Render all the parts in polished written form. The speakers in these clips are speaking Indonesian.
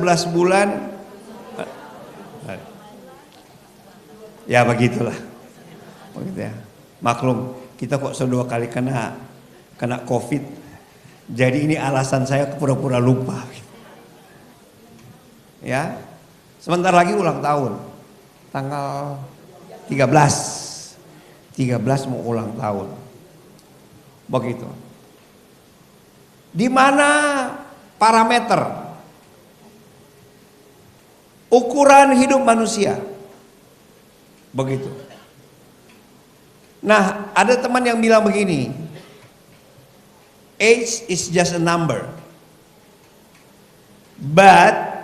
11 bulan. Ya begitulah. Begitu ya. Maklum, kita kok sedua kali kena COVID. Jadi ini alasan saya pura-pura lupa. Ya. Sebentar lagi ulang tahun. Tanggal 13 mau ulang tahun. Begitu. Di mana parameter ukuran hidup manusia? Begitu. Nah, ada teman yang bilang begini, age is just a number. But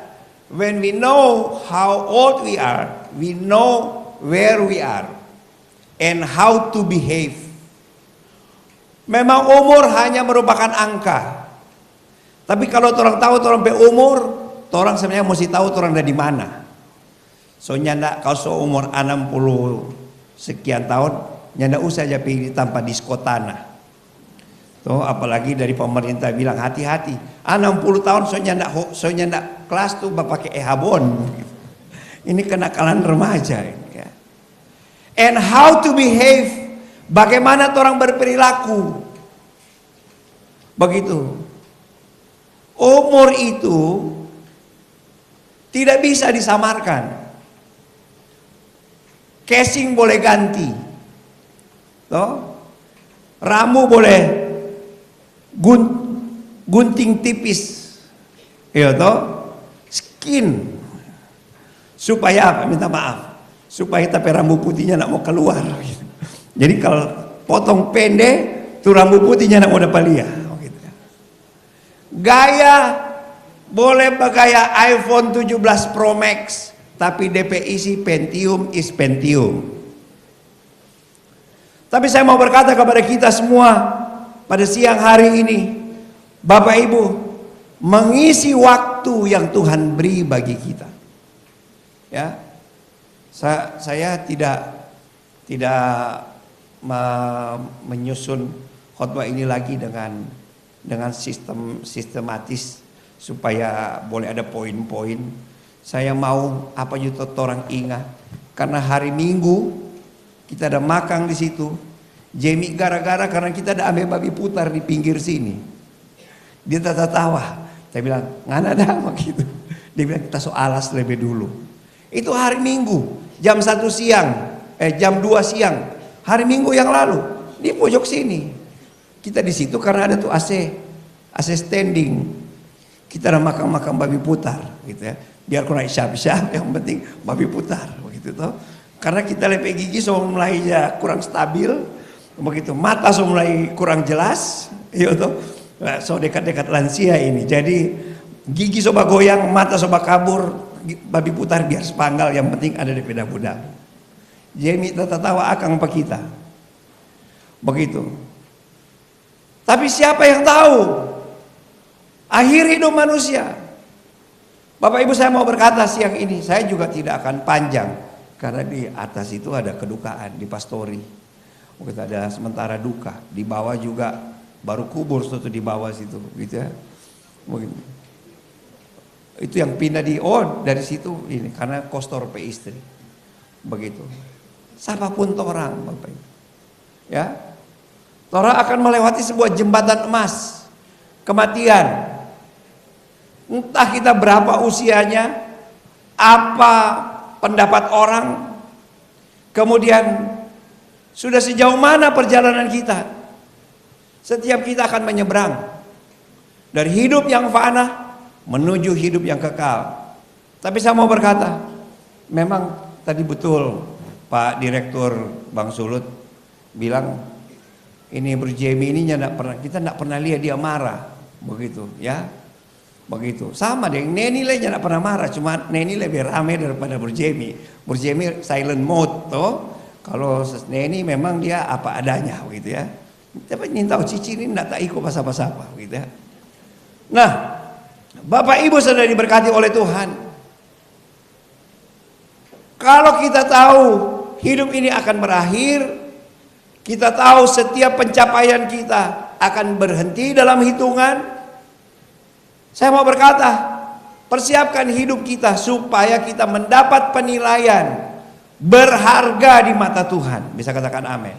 when we know how old we are, we know where we are and how to behave. Memang umur hanya merupakan angka. Tapi kalau orang tahu orang pe umur, orang sebenarnya mesti tahu orang dari mana. So nyanda kalau seumur 60 sekian tahun, nyanda usah aja pilih tanpa disko tanah. Tuh apalagi dari pemerintah bilang hati-hati. 60 tahun so nyanda kelas tuh pakai ehabon. Ini kenakalan remaja ini ya. And how to behave, bagaimana orang berperilaku. Begitu. Umur itu tidak bisa disamarkan. Casing boleh ganti, toh, rambut boleh gunting tipis, ya toh, skin supaya apa? Minta maaf, supaya tapi rambut putihnya nak mau keluar. Jadi kalau potong pendek, tuh rambut putihnya nak mau dapat lihat. Gaya boleh bergaya iPhone 17 Pro Max. Tapi DP isi Pentium is Pentium. Tapi saya mau berkata kepada kita semua pada siang hari ini, Bapak Ibu, mengisi waktu yang Tuhan beri bagi kita. Ya, saya tidak menyusun khotbah ini lagi dengan sistematis supaya boleh ada poin-poin. Saya mau apa juga orang ingat, karena hari Minggu kita ada makan di situ. Jamie gara-gara karena kita ada ambil babi putar di pinggir sini. Dia tawa. Saya bilang ngana dah gitu. Dia bilang kita so alas lebih dulu. Itu hari Minggu jam 1 siang, jam 2 siang. Hari Minggu yang lalu di pojok sini. Kita di situ karena ada tuh AC standing. Kita ada makan babi putar gitu ya. Biar kurang syab-syab, yang penting babi putar begitu toh. Karena kita lepek gigi so mulai ya kurang stabil begitu, mata so mulai kurang jelas, iya toh. So dekat-dekat lansia ini. Jadi gigi so goyang, mata so kabur, babi putar biar sepanggal, yang penting ada di peda budak. Jamie tertawa akang pak kita. Begitu. Tapi siapa yang tahu akhir hidup manusia? Bapak Ibu, saya mau berkata siang ini, saya juga tidak akan panjang karena di atas itu ada kedukaan di pastori. Mungkin ada sementara duka, di bawah juga baru kubur suatu di bawah situ, gitu ya. Mungkin itu yang pindah dari situ ini karena kostor pe istri. Begitu. Siapapun orang, Bapak Ibu. Ya. Orang akan melewati sebuah jembatan emas, kematian. Entah kita berapa usianya, apa pendapat orang, kemudian sudah sejauh mana perjalanan kita. Setiap kita akan menyeberang dari hidup yang fana menuju hidup yang kekal. Tapi saya mau berkata, memang tadi betul Pak Direktur Bang Sulut bilang ini Bro Jamie ini kita tidak pernah lihat dia marah, begitu ya. Begitu. Sama deh, Neni lah jangan pernah marah, cuma Neni lebih rame daripada Bro Jamie. Bro Jamie silent mode toh. Kalau Neni memang dia apa adanya gitu ya. Tapi nyintau cici ini enggak tak ikut apa-apa gitu ya. Nah, Bapak Ibu sudah diberkati oleh Tuhan. Kalau kita tahu hidup ini akan berakhir, kita tahu setiap pencapaian kita akan berhenti dalam hitungan. Saya mau berkata, Persiapkan hidup kita supaya kita mendapat penilaian berharga di mata Tuhan. Bisa katakan amin.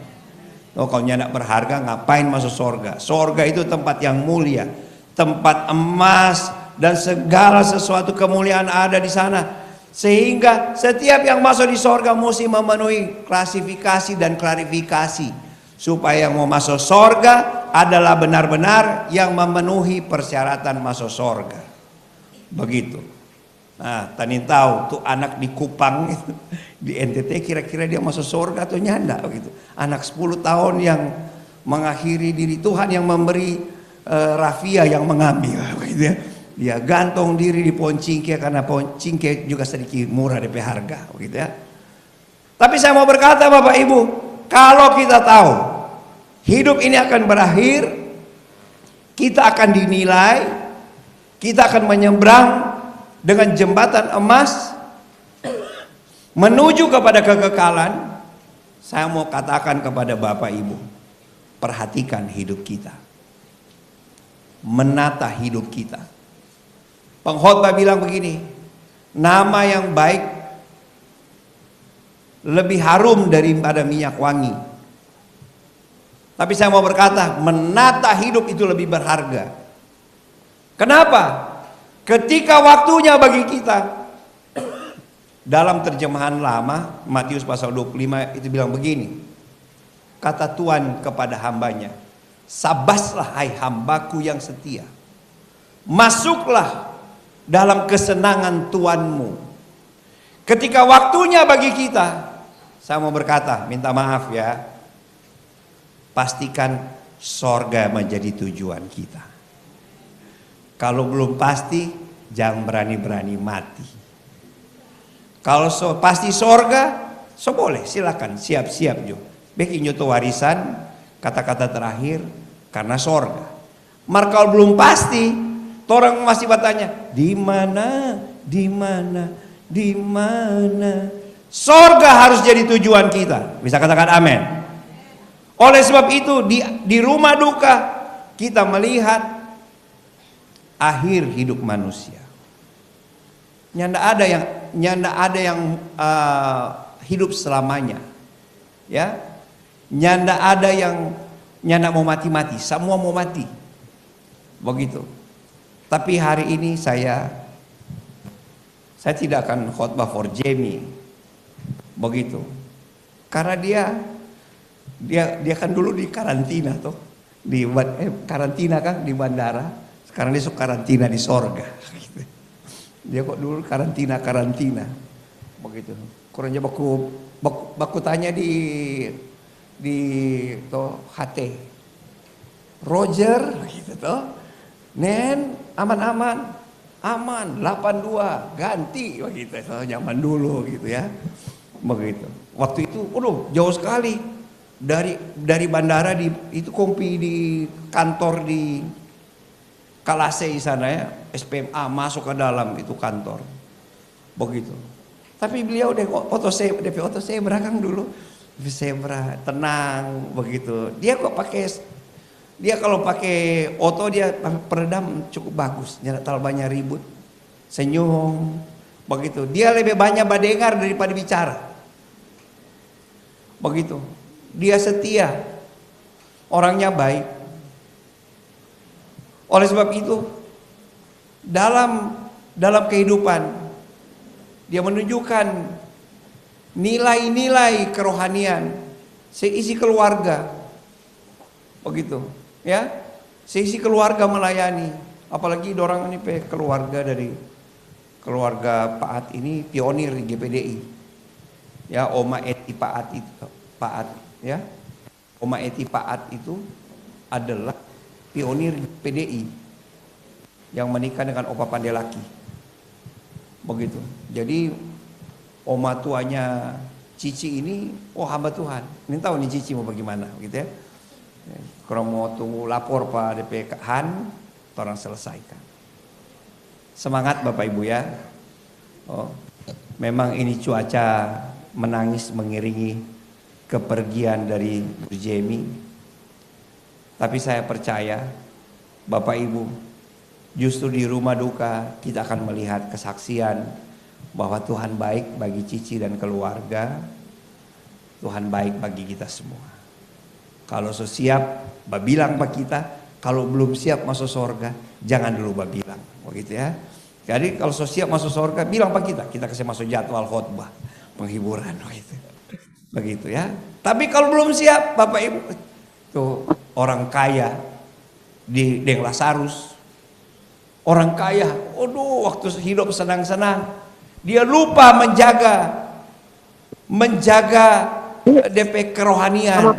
Oh, kalau nyandak berharga ngapain masuk sorga? Sorga itu tempat yang mulia, tempat emas dan segala sesuatu kemuliaan ada di sana. Sehingga setiap yang masuk di sorga mesti memenuhi klasifikasi dan klarifikasi, supaya yang mau masuk sorga adalah benar-benar yang memenuhi persyaratan masuk sorga. Begitu. Nah, Tanin tahu tuh anak di Kupang itu, di NTT, kira-kira dia masuk surga atau nyanda begitu. Anak 10 tahun yang mengakhiri diri, Tuhan yang memberi, rafia yang mengambil begitu ya. Dia gantung diri di pohon cingkeh karena pohon cingkeh juga sedikit murah DP harga begitu ya. Tapi saya mau berkata Bapak Ibu, kalau kita tahu hidup ini akan berakhir, kita akan dinilai, kita akan menyeberang dengan jembatan emas menuju kepada kekekalan. Saya mau katakan kepada Bapak Ibu, perhatikan hidup kita, menata hidup kita. Pengkhotbah bilang begini, nama yang baik lebih harum daripada minyak wangi. Tapi saya mau berkata, menata hidup itu lebih berharga. Kenapa? Ketika waktunya bagi kita, dalam terjemahan lama Matius pasal 25 itu bilang begini, kata Tuhan kepada hambanya, sabaslah hai hambaku yang setia, masuklah dalam kesenangan Tuhanmu. Ketika waktunya bagi kita, saya mau berkata, minta maaf ya, pastikan sorga menjadi tujuan kita. Kalau belum pasti, jangan berani-berani mati. Kalau pasti sorga, boleh, silakan, siap-siap jo. Bikin nyoto warisan, kata-kata terakhir, karena sorga. Mar kalau belum pasti, orang masih bertanya, di mana, di mana, di mana. Sorga harus jadi tujuan kita. Bisa katakan amin. Oleh sebab itu, di rumah duka, kita melihat akhir hidup manusia. Nyanda ada yang hidup selamanya, ya. Nyanda ada yang nyanda mau mati-mati, semua mau mati, begitu. Tapi hari ini saya tidak akan khotbah for Jamie, begitu. Karena dia kan dulu di karantina tuh, karantina kan di bandara. Sekarang dia karantina di sorga. Dia kok dulu karantina begitu. Kurangnya baku tanya di HT Roger gitu toh, Nen aman 82 ganti begitu, zaman dulu gitu ya, begitu. Waktu itu jauh sekali dari bandara, itu kompi di kantor di Kalase di sana ya, SPMA masuk ke dalam itu kantor, begitu. Tapi beliau DP oto zebra kan dulu, zebra tenang begitu. Dia kalau pakai oto dia peredam cukup bagus, tidak terlalu banyak ribut, senyum, begitu. Dia lebih banyak badengar daripada bicara, begitu. Dia setia, orangnya baik. Oleh sebab itu, dalam kehidupan dia menunjukkan nilai-nilai kerohanian seisi keluarga, begitu ya, seisi keluarga melayani. Apalagi dorang ini keluarga dari keluarga Paat ini pionir di GPDI ya. Oma Eti Paat ya, Oma Eti Paat itu adalah pionir PDI yang menikah dengan Opa Pandelaki, begitu. Jadi oma tuanya Cici ini, hamba Tuhan. Ini tahu nih Cici mau bagaimana, gitu ya. Kalau mau tunggu lapor Pak DP Han, orang selesaikan. Semangat Bapak Ibu ya. Memang ini cuaca menangis mengiringi kepergian dari Bu Jamie. Tapi saya percaya Bapak Ibu, Justru di rumah duka kita akan melihat kesaksian bahwa Tuhan baik bagi Cici dan keluarga. Tuhan baik bagi kita semua. Kalau siap, bilang pak kita. Kalau belum siap masuk surga, jangan dulu bilang, begitu ya. Jadi kalau siap masuk surga, bilang pak kita kasih masuk jadwal khotbah, penghiburan, begitu. Begitu ya. Tapi kalau belum siap, Bapak Ibu, tuh orang kaya di Deng Lazarus, orang kaya, waktu hidup senang-senang, dia lupa menjaga DP kerohanian.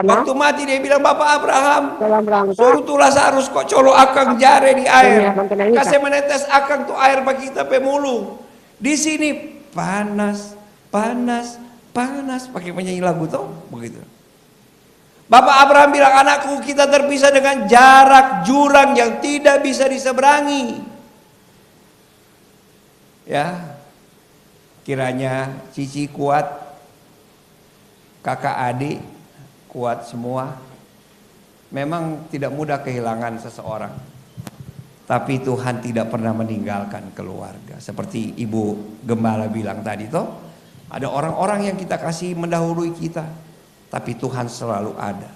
Waktu mati dia bilang, Bapak Abraham, suruh tuh Lazarus kok colok akang jare di air, kasih menetes akang tuh air bagi kita pemulu. Di sini panas, pakai menyanyi lagu tuh, begitu. Bapak Abraham bilang, anakku, kita terpisah dengan jarak jurang yang tidak bisa diseberangi. Ya, kiranya Cici kuat, kakak adik kuat semua. Memang tidak mudah kehilangan seseorang, tapi Tuhan tidak pernah meninggalkan keluarga. Seperti Ibu Gembala bilang tadi toh, ada orang-orang yang kita kasih mendahului kita, tapi Tuhan selalu ada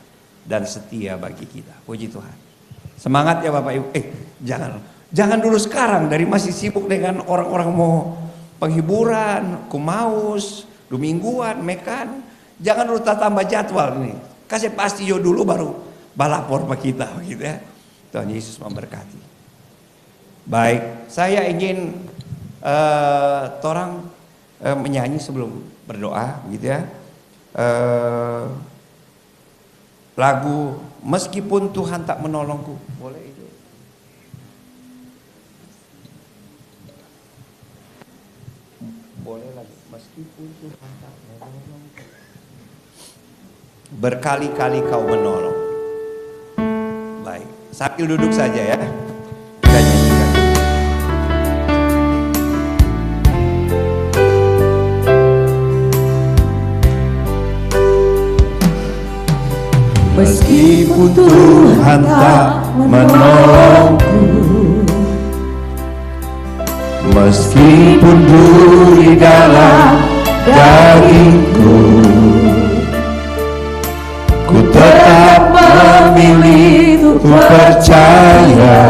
dan setia bagi kita. Puji Tuhan. Semangat ya Bapak Ibu. Jangan dulu sekarang, dari masih sibuk dengan orang-orang mau penghiburan, kumaus, mingguan, mekan. Jangan dulu tambah jadwal nih. Kasih pasti yo dulu baru balapor bagi kita, begitu ya. Tuhan Yesus memberkati. Baik, saya ingin torang menyanyi sebelum berdoa, gitu ya. Lagu Meskipun Tuhan Tak Menolongku, boleh itu? Boleh lagi. Meskipun Tuhan tak menolongku, berkali-kali kau menolong. Baik, sambil duduk saja ya. Kita nyanyikan. Meskipun Tuhan tak menolongku, meskipun duri dalam dagingku, ku tetap memilih untuk percaya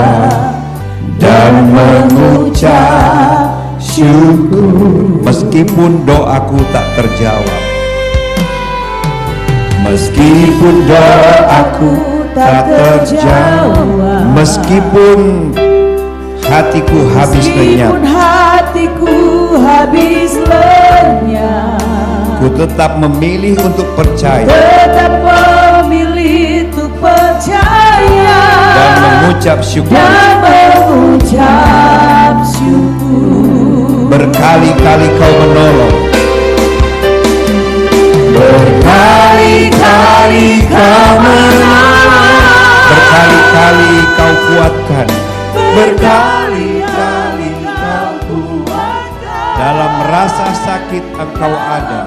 dan mengucap syukur. Meskipun doaku tak terjawab, meskipun doaku tak terjawab, meskipun hatiku habis lenyap, ku tetap memilih untuk percaya, dan mengucap syukur. Berkali-kali kau menolong, berkali-kali kau menolong, berkali-kali kau kuatkan, berkali-kali kau kuatkan. Dalam rasa sakit engkau ada,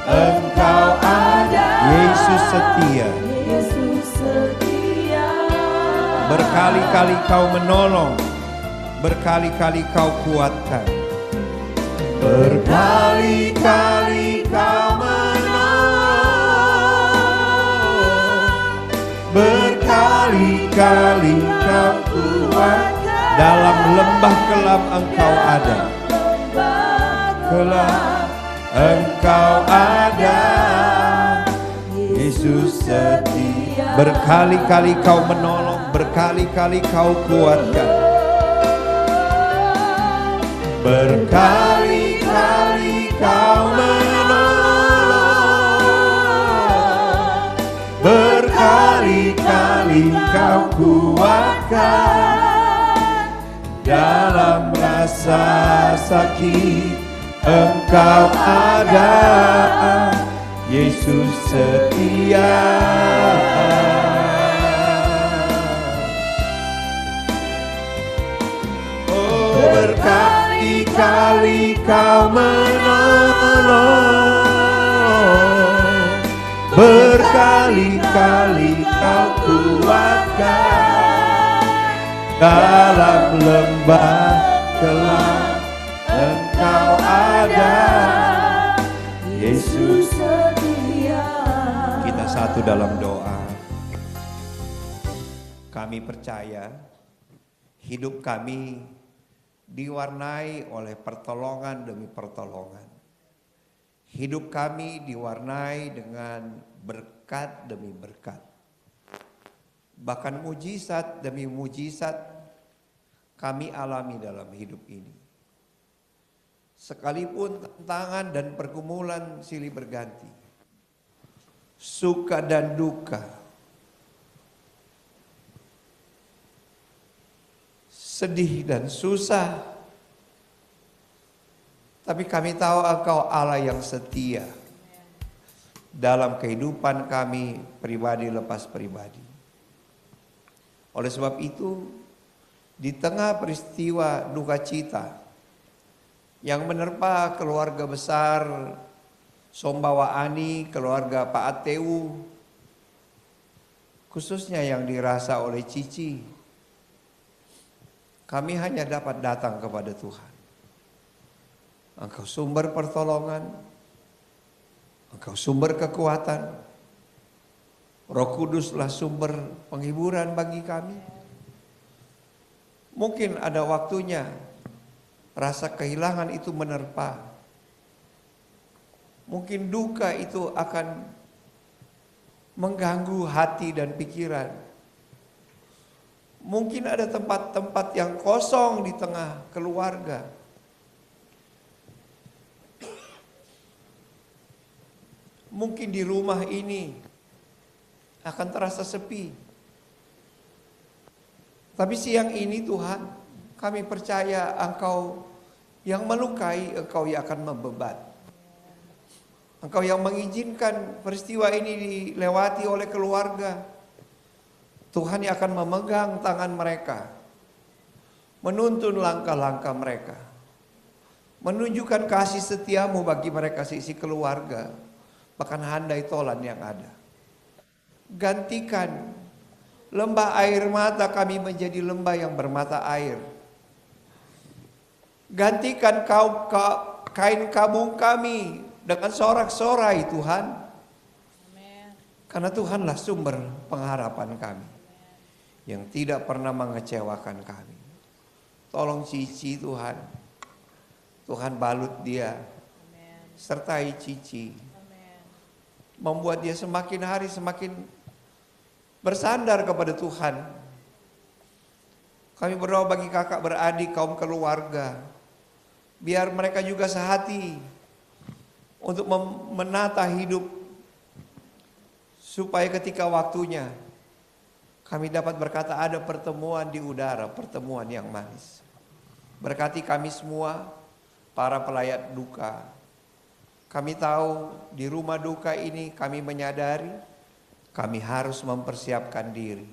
engkau ada. Yesus setia, berkali-kali kau menolong, berkali-kali kau kuatkan. Berkali-kali kau menolong, berkali-kali kau kuatkan. Dalam lembah kelam engkau ada, kelam engkau ada. Yesus setia, berkali-kali kau menolong, berkali-kali kau kuatkan. Berkali-kali kau menolong, berkali-kali kau kuatkan. Dalam rasa sakit engkau ada, Yesus setia. Oh, berkali-kali kau menolong, berkali-kali kau kuatkan. dalam lembah gelap Engkau ada, Yesus setia. Kita satu dalam doa. Kami percaya hidup kami diwarnai oleh pertolongan demi pertolongan. Hidup kami diwarnai dengan berkat demi berkat. Bahkan mujizat demi mujizat kami alami dalam hidup ini. Sekalipun tantangan dan pergumulan silih berganti, suka dan duka, sedih dan susah, tapi kami tahu Engkau Allah yang setia dalam kehidupan kami pribadi lepas pribadi. Oleh sebab itu, di tengah peristiwa duka cita yang menerpa keluarga besar Sombawa Ani, keluarga Pak Ateu, khususnya yang dirasa oleh Cici, kami hanya dapat datang kepada Tuhan. Engkau sumber pertolongan, Engkau sumber kekuatan, Roh Kuduslah sumber penghiburan bagi kami. Mungkin ada waktunya rasa kehilangan itu menerpa. Mungkin duka itu akan mengganggu hati dan pikiran. Mungkin ada tempat-tempat yang kosong di tengah keluarga. Mungkin di rumah ini akan terasa sepi. Tapi siang ini Tuhan, kami percaya Engkau yang melukai, Engkau yang akan membebat. Engkau yang mengizinkan peristiwa ini dilewati oleh keluarga. Tuhan yang akan memegang tangan mereka, menuntun langkah-langkah mereka, menunjukkan kasih setiamu bagi mereka sisi keluarga, bahkan handai tolan yang ada. Gantikan lembah air mata kami menjadi lembah yang bermata air. Gantikan kain kabung kami dengan sorak-sorai Tuhan. Karena Tuhanlah sumber pengharapan kami yang tidak pernah mengecewakan kami. Tolong Cici Tuhan. Tuhan balut dia. Sertai Cici. Membuat dia semakin hari semakin bersandar kepada Tuhan. Kami berdoa bagi kakak beradik, kaum keluarga. Biar mereka juga sehati untuk menata hidup. Supaya ketika waktunya kami dapat berkata ada pertemuan di udara, pertemuan yang manis. Berkati kami semua, para pelayat duka. Kami tahu di rumah duka ini kami menyadari kami harus mempersiapkan diri.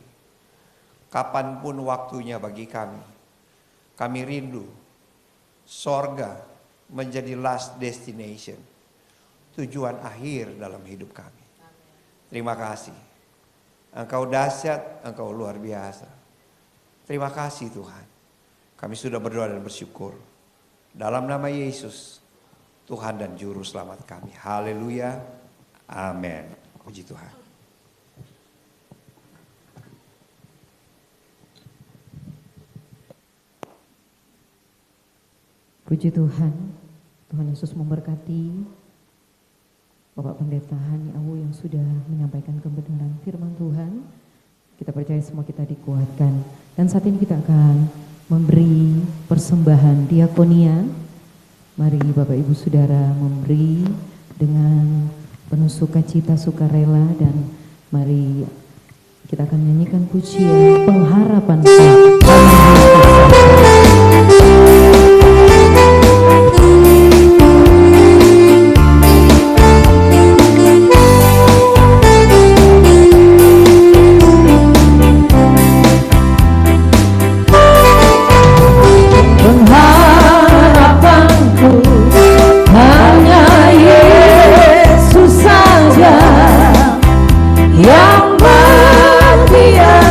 Kapanpun waktunya bagi kami. Kami rindu sorga menjadi last destination. Tujuan akhir dalam hidup kami. Terima kasih. Engkau dahsyat, Engkau luar biasa. Terima kasih Tuhan. Kami sudah berdoa dan bersyukur. Dalam nama Yesus, Tuhan dan Juru Selamat kami. Haleluya. Amin. Puji Tuhan. Puji Tuhan. Tuhan Yesus memberkati Bapak Pendeta Hani Awu yang sudah menyampaikan kebenaran firman Tuhan. Kita percaya semua kita dikuatkan. Dan saat ini kita akan memberi persembahan diakonia. Mari Bapak Ibu Saudara memberi dengan penuh sukacita, sukarela, dan mari kita akan nyanyikan pujian pengharapan. Yang berbiarkan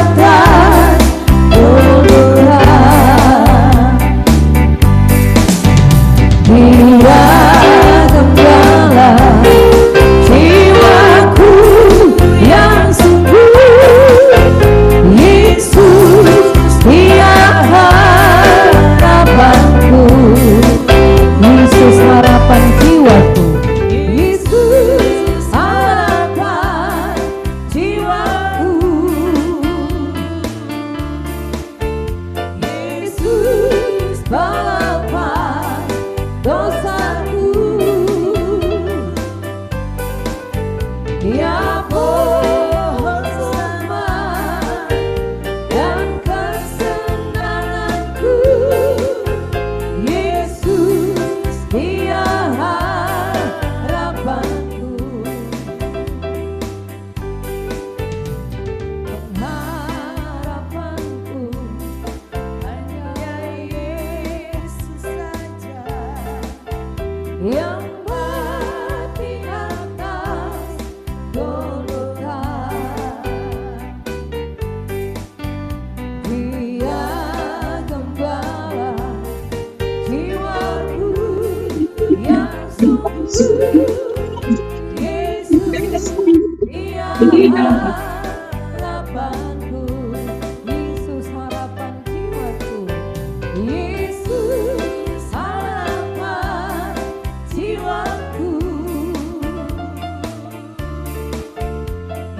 Dia gembala jiwaku yang sungguh. Yesus dia harapanku. Yesus harapan jiwaku. Yesus harapan jiwaku. Yesus balapan dosaku. Dia pohon selamat dan kesenanganku. Yesus dia harapanku. Pengharapanku hanya Yesus saja, yang mati atas Golgota. Dia gembala jiwaku yang sungguh. Yesus dia harapanku. Yesus harapan jiwaku. Yesus harapan jiwaku.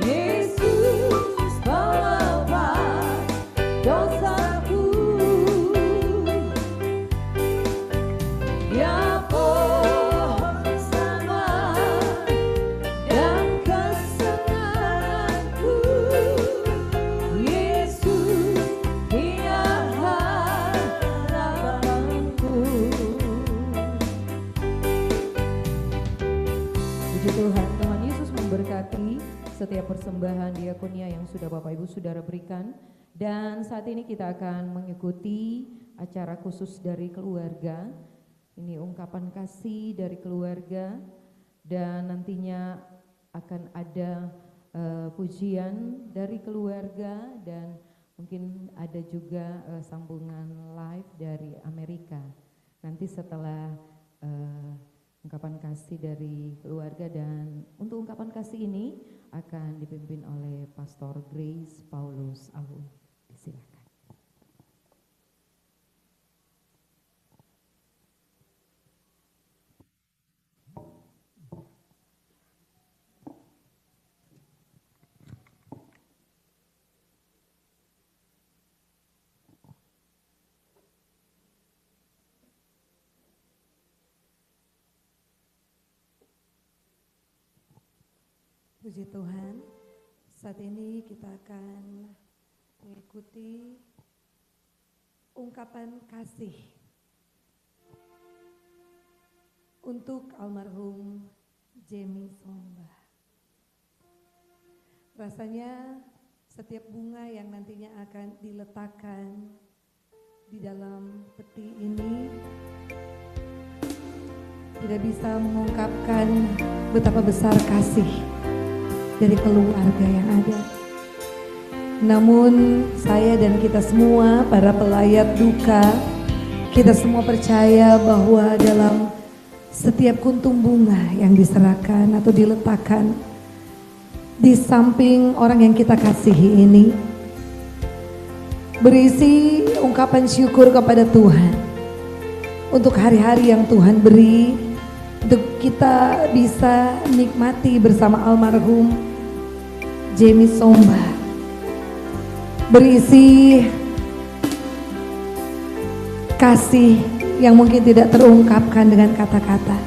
Yesus balapan dosaku. Ya pohon selamat dan kesenanganku. Yesus dia harapanku. Puji Tuhan, Tuhan Yesus memberkati setiap persembahan diakonia yang sudah Bapak Ibu Saudara berikan. Dan saat ini kita akan mengikuti acara khusus dari keluarga. Ini ungkapan kasih dari keluarga, dan nantinya akan ada pujian dari keluarga, dan mungkin ada juga sambungan live dari Amerika. Nanti setelah ungkapan kasih dari keluarga, dan untuk ungkapan kasih ini akan dipimpin oleh Pastor Grace Paulus Awu. Silakan. Puji Tuhan, saat ini kita akan mengikuti ungkapan kasih untuk almarhum Jamie Somba. Rasanya setiap bunga yang nantinya akan diletakkan di dalam peti ini tidak bisa mengungkapkan betapa besar kasih dari keluarga yang ada. Namun saya dan kita semua para pelayat duka, kita semua percaya bahwa dalam setiap kuntum bunga yang diserahkan atau diletakkan di samping orang yang kita kasihi ini, berisi ungkapan syukur kepada Tuhan untuk hari-hari yang Tuhan beri, untuk kita bisa nikmati bersama almarhum Jamie Somba. Berisi kasih yang mungkin tidak terungkapkan dengan kata-kata.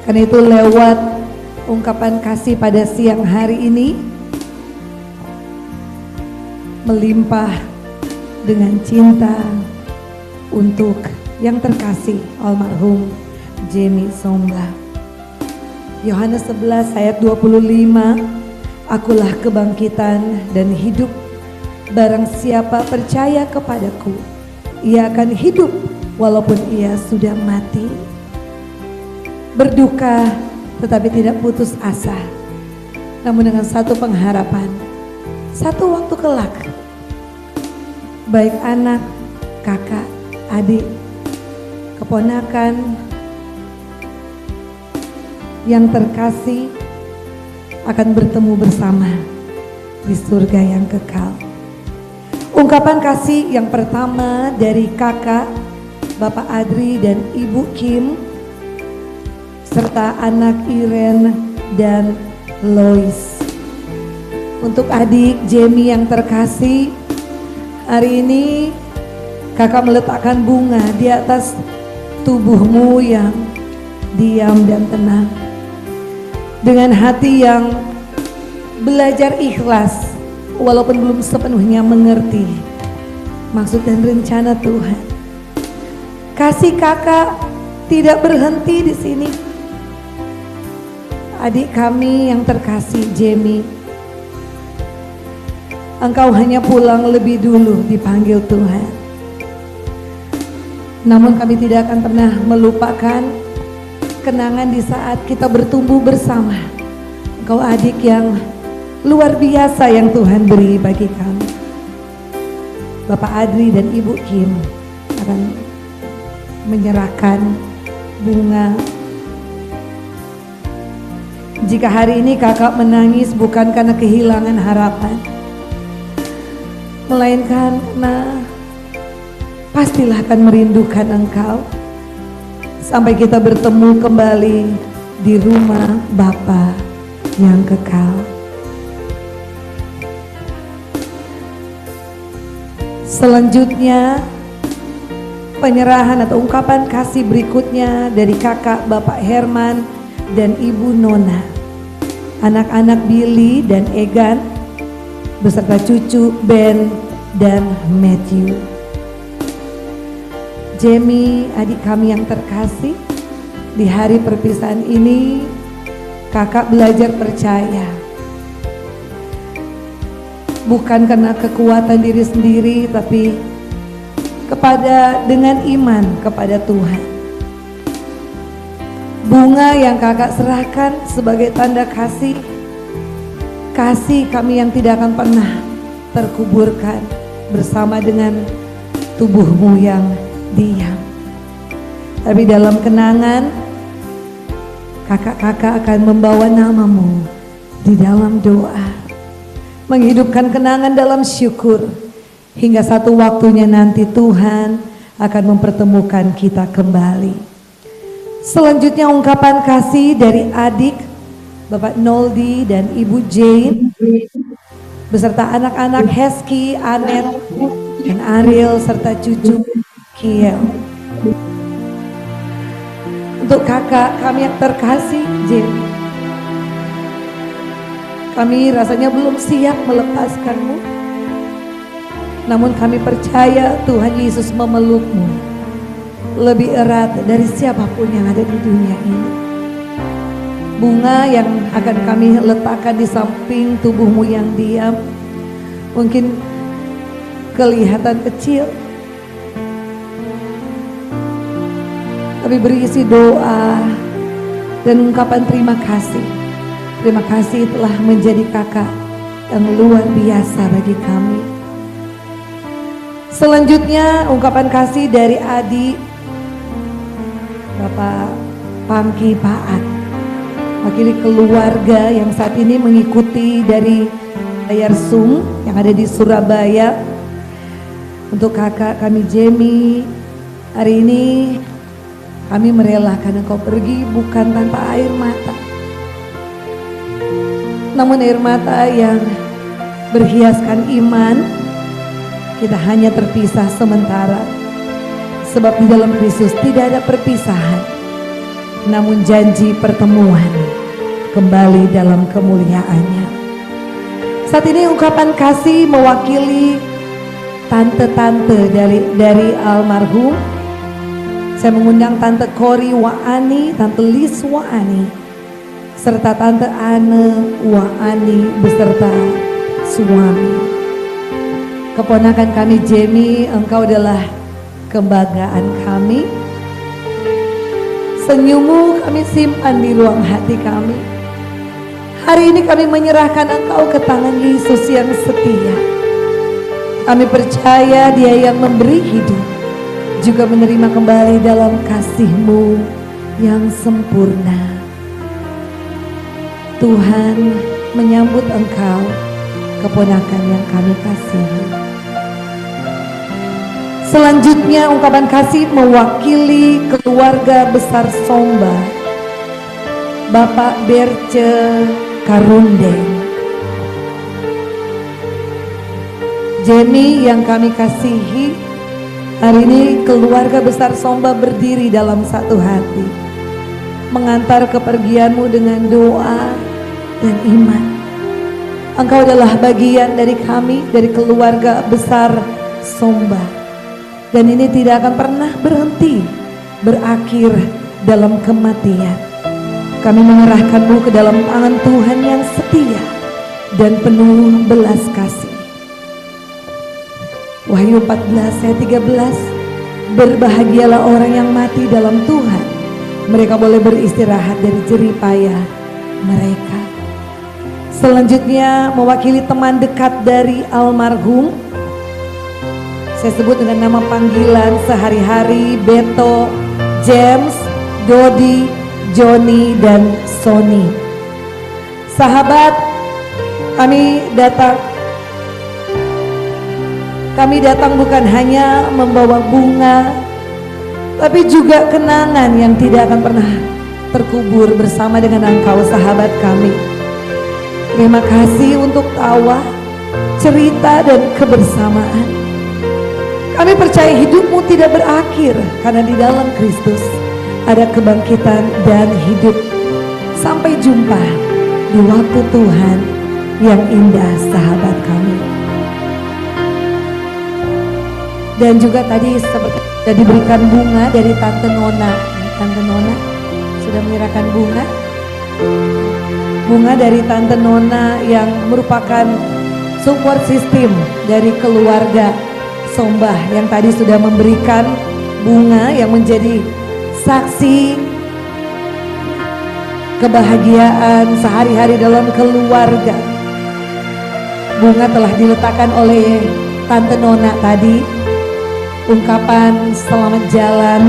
Karena itu lewat ungkapan kasih pada siang hari ini melimpah dengan cinta untuk yang terkasih almarhum Jamie Somba. Yohanes 11 ayat 25, akulah kebangkitan dan hidup, barang siapa percaya kepadaku, ia akan hidup walaupun ia sudah mati. Berduka tetapi tidak putus asa, namun dengan satu pengharapan, satu waktu kelak, baik anak, kakak, adik, keponakan yang terkasih akan bertemu bersama di surga yang kekal. Ungkapan kasih yang pertama dari kakak, Bapak Adri dan Ibu Kim, serta anak Iren dan Lois. Untuk adik Jamie yang terkasih, hari ini kakak meletakkan bunga di atas tubuhmu yang diam dan tenang. Dengan hati yang belajar ikhlas, walaupun belum sepenuhnya mengerti maksud dan rencana Tuhan. Kasih kakak tidak berhenti di sini. Adik kami yang terkasih Jamie, engkau hanya pulang lebih dulu dipanggil Tuhan. Namun kami tidak akan pernah melupakan kenangan di saat kita bertumbuh bersama. Engkau adik yang luar biasa yang Tuhan beri bagi kami. Bapak Adri dan Ibu Kim akan menyerahkan bunga. Jika hari ini kakak menangis bukan karena kehilangan harapan, melainkan karena pastilah akan merindukan engkau sampai kita bertemu kembali di rumah Bapa yang kekal. Selanjutnya penyerahan atau ungkapan kasih berikutnya dari kakak Bapak Herman dan Ibu Nona, anak-anak Billy dan Egan beserta cucu Ben dan Matthew. Jamie, adik kami yang terkasih, di hari perpisahan ini kakak belajar percaya. Bukan karena kekuatan diri sendiri, tapi dengan iman kepada Tuhan. Bunga yang kakak serahkan sebagai tanda kasih kami yang tidak akan pernah terkuburkan bersama dengan tubuhmu yang diam. Tapi dalam kenangan, kakak-kakak akan membawa namamu di dalam doa, menghidupkan kenangan dalam syukur, hingga satu waktunya nanti Tuhan akan mempertemukan kita kembali. Selanjutnya ungkapan kasih dari adik Bapak Noldi dan Ibu Jane beserta anak-anak Hesky, Anet, dan Ariel serta cucu Kiel. Untuk kakak kami yang terkasih Jane, kami rasanya belum siap melepaskanmu, namun kami percaya Tuhan Yesus memelukmu lebih erat dari siapapun yang ada di dunia ini. Bunga yang akan kami letakkan di samping tubuhmu yang diam mungkin kelihatan kecil, tapi berisi doa dan ungkapan terima kasih. Terima kasih telah menjadi kakak yang luar biasa bagi kami. Selanjutnya ungkapan kasih dari adik Bapak Pangki Paat, wakili keluarga yang saat ini mengikuti dari layar Zoom yang ada di Surabaya. Untuk kakak kami Jamie, hari ini kami merelakan engkau pergi bukan tanpa air mata, namun air mata yang berhiaskan iman. Kita hanya terpisah sementara, sebab di dalam Kristus tidak ada perpisahan, namun janji pertemuan kembali dalam kemuliaannya. Saat ini ungkapan kasih mewakili tante-tante dari almarhum. Saya mengundang Tante Kori Waani, Tante Lis Waani, serta Tante Anne Waani beserta suami. Keponakan kami Jamie, engkau adalah kebanggaan kami. Senyummu kami simpan di ruang hati kami. Hari ini kami menyerahkan engkau ke tangan Yesus yang setia. Kami percaya Dia yang memberi hidup, juga menerima kembali dalam kasih-Mu yang sempurna. Tuhan menyambut Engkau, keponakan yang kami kasihi. Selanjutnya ungkapan kasih mewakili keluarga besar Somba, Bapak Berce Karundeng. Jenny yang kami kasihi, hari ini keluarga besar Somba berdiri dalam satu hati, mengantar kepergianmu dengan doa dan iman. Engkau adalah bagian dari kami, dari keluarga besar Somba, dan ini tidak akan pernah berhenti, berakhir dalam kematian. Kami menyerahkanmu ke dalam tangan Tuhan yang setia dan penuh belas kasih. Wahyu 14 ayat 13, berbahagialah orang yang mati dalam Tuhan, mereka boleh beristirahat dari jerih payah mereka. Selanjutnya mewakili teman dekat dari almarhum, saya sebut dengan nama panggilan sehari-hari, Beto, James, Dodi, Joni, dan Sony. Sahabat, kami datang bukan hanya membawa bunga, tapi juga kenangan yang tidak akan pernah terkubur bersama dengan engkau, sahabat kami. Terima kasih untuk tawa, cerita, dan kebersamaan. Kami percaya hidupmu tidak berakhir, karena di dalam Kristus ada kebangkitan dan hidup. Sampai jumpa di waktu Tuhan yang indah, sahabat kami. Dan juga tadi seperti sudah diberikan bunga dari Tante Nona. Tante Nona sudah menyerahkan bunga. Bunga dari Tante Nona yang merupakan support system dari keluarga Somba yang tadi sudah memberikan bunga yang menjadi saksi kebahagiaan sehari-hari dalam keluarga. Bunga telah diletakkan oleh Tante Nona tadi. Ungkapan selamat jalan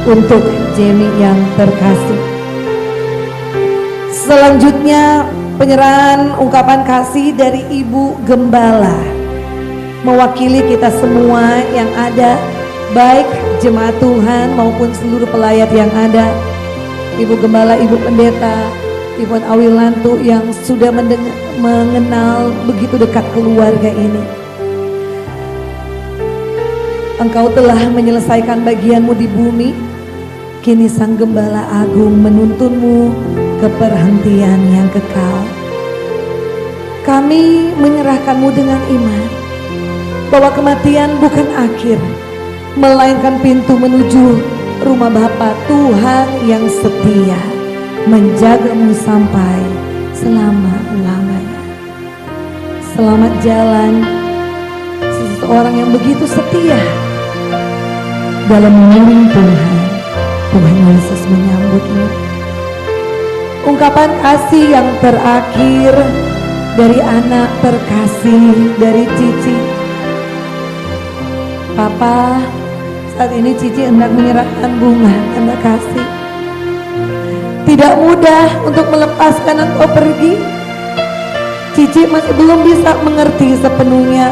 untuk Jamie yang terkasih. Selanjutnya penyerahan ungkapan kasih dari Ibu Gembala, mewakili kita semua yang ada, baik jemaat Tuhan maupun seluruh pelayat yang ada. Ibu Gembala, Ibu Pendeta, Ibu Awilantu yang sudah mengenal begitu dekat keluarga ini. Engkau telah menyelesaikan bagianmu di bumi, kini Sang Gembala Agung menuntunmu ke perhentian yang kekal. Kami menyerahkanmu dengan iman, bahwa kematian bukan akhir, melainkan pintu menuju rumah Bapa Tuhan yang setia, menjagamu sampai selama-lamanya. Selamat jalan seseorang yang begitu setia dalam mengiring Tuhan. Tuhan Yesus menyambutmu. Ungkapan kasih yang terakhir dari anak terkasih dari Cici. Papa, saat ini Cici hendak menyerahkan bunga tanda kasih. Tidak mudah untuk melepaskan engkau pergi. Cici masih belum bisa mengerti sepenuhnya.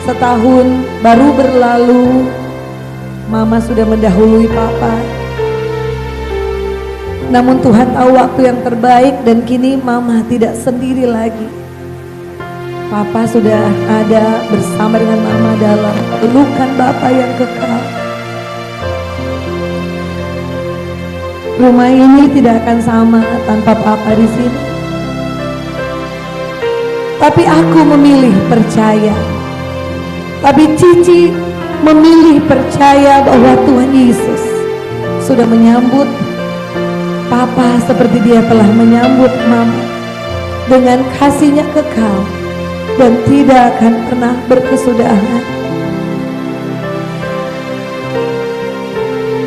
Setahun baru berlalu, Mama sudah mendahului Papa. Namun Tuhan tahu waktu yang terbaik, dan kini Mama tidak sendiri lagi. Papa sudah ada bersama dengan Mama dalam pelukan Bapa yang kekal. Rumah ini tidak akan sama tanpa Papa di sini. Tapi aku memilih percaya. Tapi Cici memilih percaya bahwa Tuhan Yesus sudah menyambut Papa seperti Dia telah menyambut Mama dengan kasih-Nya kekal dan tidak akan pernah berkesudahan.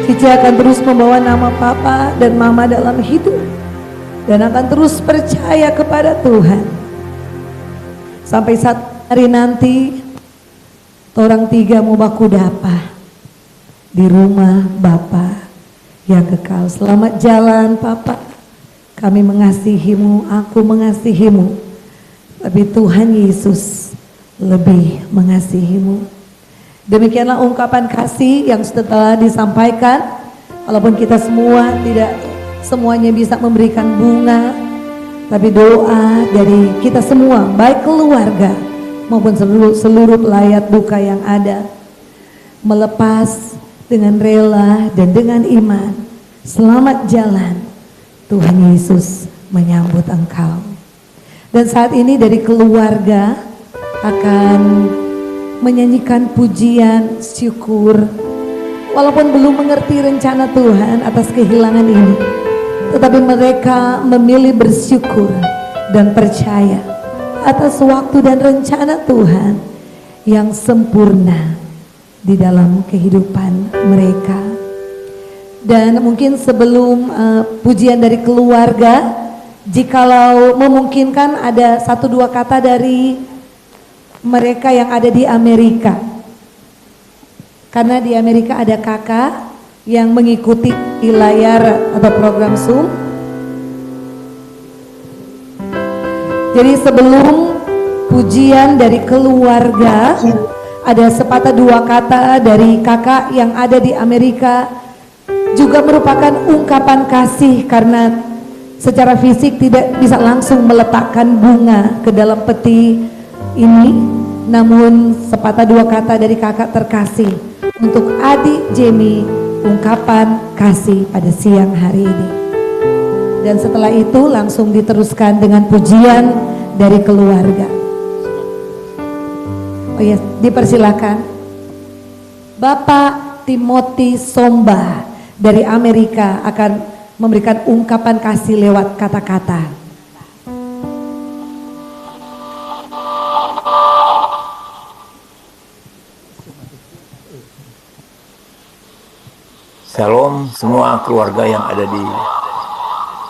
Cici akan terus membawa nama Papa dan Mama dalam hidup dan akan terus percaya kepada Tuhan sampai saat hari nanti orang tiga mau baku dapa di rumah Bapa yang kekal. Selamat jalan Papa, kami mengasihimu, aku mengasihimu, tapi Tuhan Yesus lebih mengasihimu. Demikianlah ungkapan kasih yang setelah disampaikan. Walaupun kita semua tidak semuanya bisa memberikan bunga, tapi doa dari kita semua, baik keluarga maupun seluruh pelayat duka yang ada, melepas dengan rela dan dengan iman. Selamat jalan, Tuhan Yesus menyambut engkau. Dan saat ini dari keluarga akan menyanyikan pujian syukur. Walaupun belum mengerti rencana Tuhan atas kehilangan ini, tetapi mereka memilih bersyukur dan percaya atas waktu dan rencana Tuhan yang sempurna di dalam kehidupan mereka. Dan mungkin sebelum pujian dari keluarga, jikalau memungkinkan ada 1-2 kata dari mereka yang ada di Amerika. Karena di Amerika ada kakak yang mengikuti di layar atau program Zoom. Jadi sebelum pujian dari keluarga, ada 1-2 kata dari kakak yang ada di Amerika, juga merupakan ungkapan kasih karena secara fisik tidak bisa langsung meletakkan bunga ke dalam peti ini, namun 1-2 kata dari kakak terkasih untuk adik Jamie, ungkapan kasih pada siang hari ini. Dan setelah itu langsung diteruskan dengan pujian dari keluarga. Oh ya, dipersilakan Bapak Timothy Somba dari Amerika akan memberikan ungkapan kasih lewat kata-kata. Shalom semua keluarga yang ada di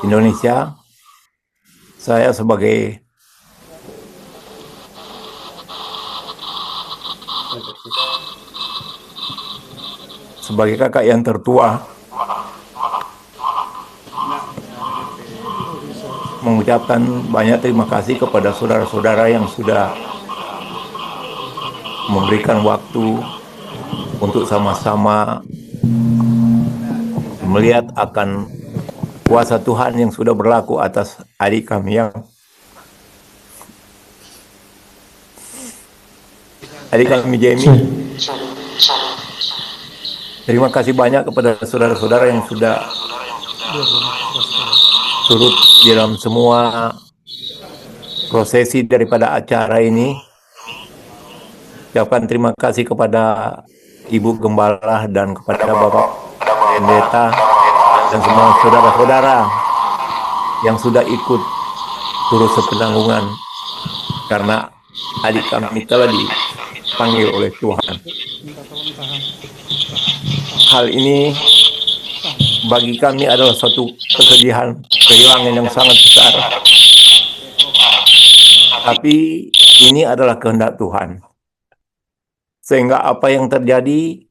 Indonesia. Saya sebagai kakak yang tertua mengucapkan banyak terima kasih kepada saudara-saudara yang sudah memberikan waktu untuk sama-sama melihat akan kuasa Tuhan yang sudah berlaku atas adik kami yang Jamie. Terima kasih banyak kepada saudara-saudara yang sudah turut dalam semua prosesi daripada acara ini. Ucapkan terima kasih kepada Ibu Gembala dan kepada Bapak Pendeta dan semua saudara-saudara yang sudah ikut turut sepenanggungan karena adik kami telah dipanggil oleh Tuhan. Hal ini bagi kami adalah suatu kesedihan, kehilangan yang sangat besar. Tapi ini adalah kehendak Tuhan. Sehingga apa yang terjadi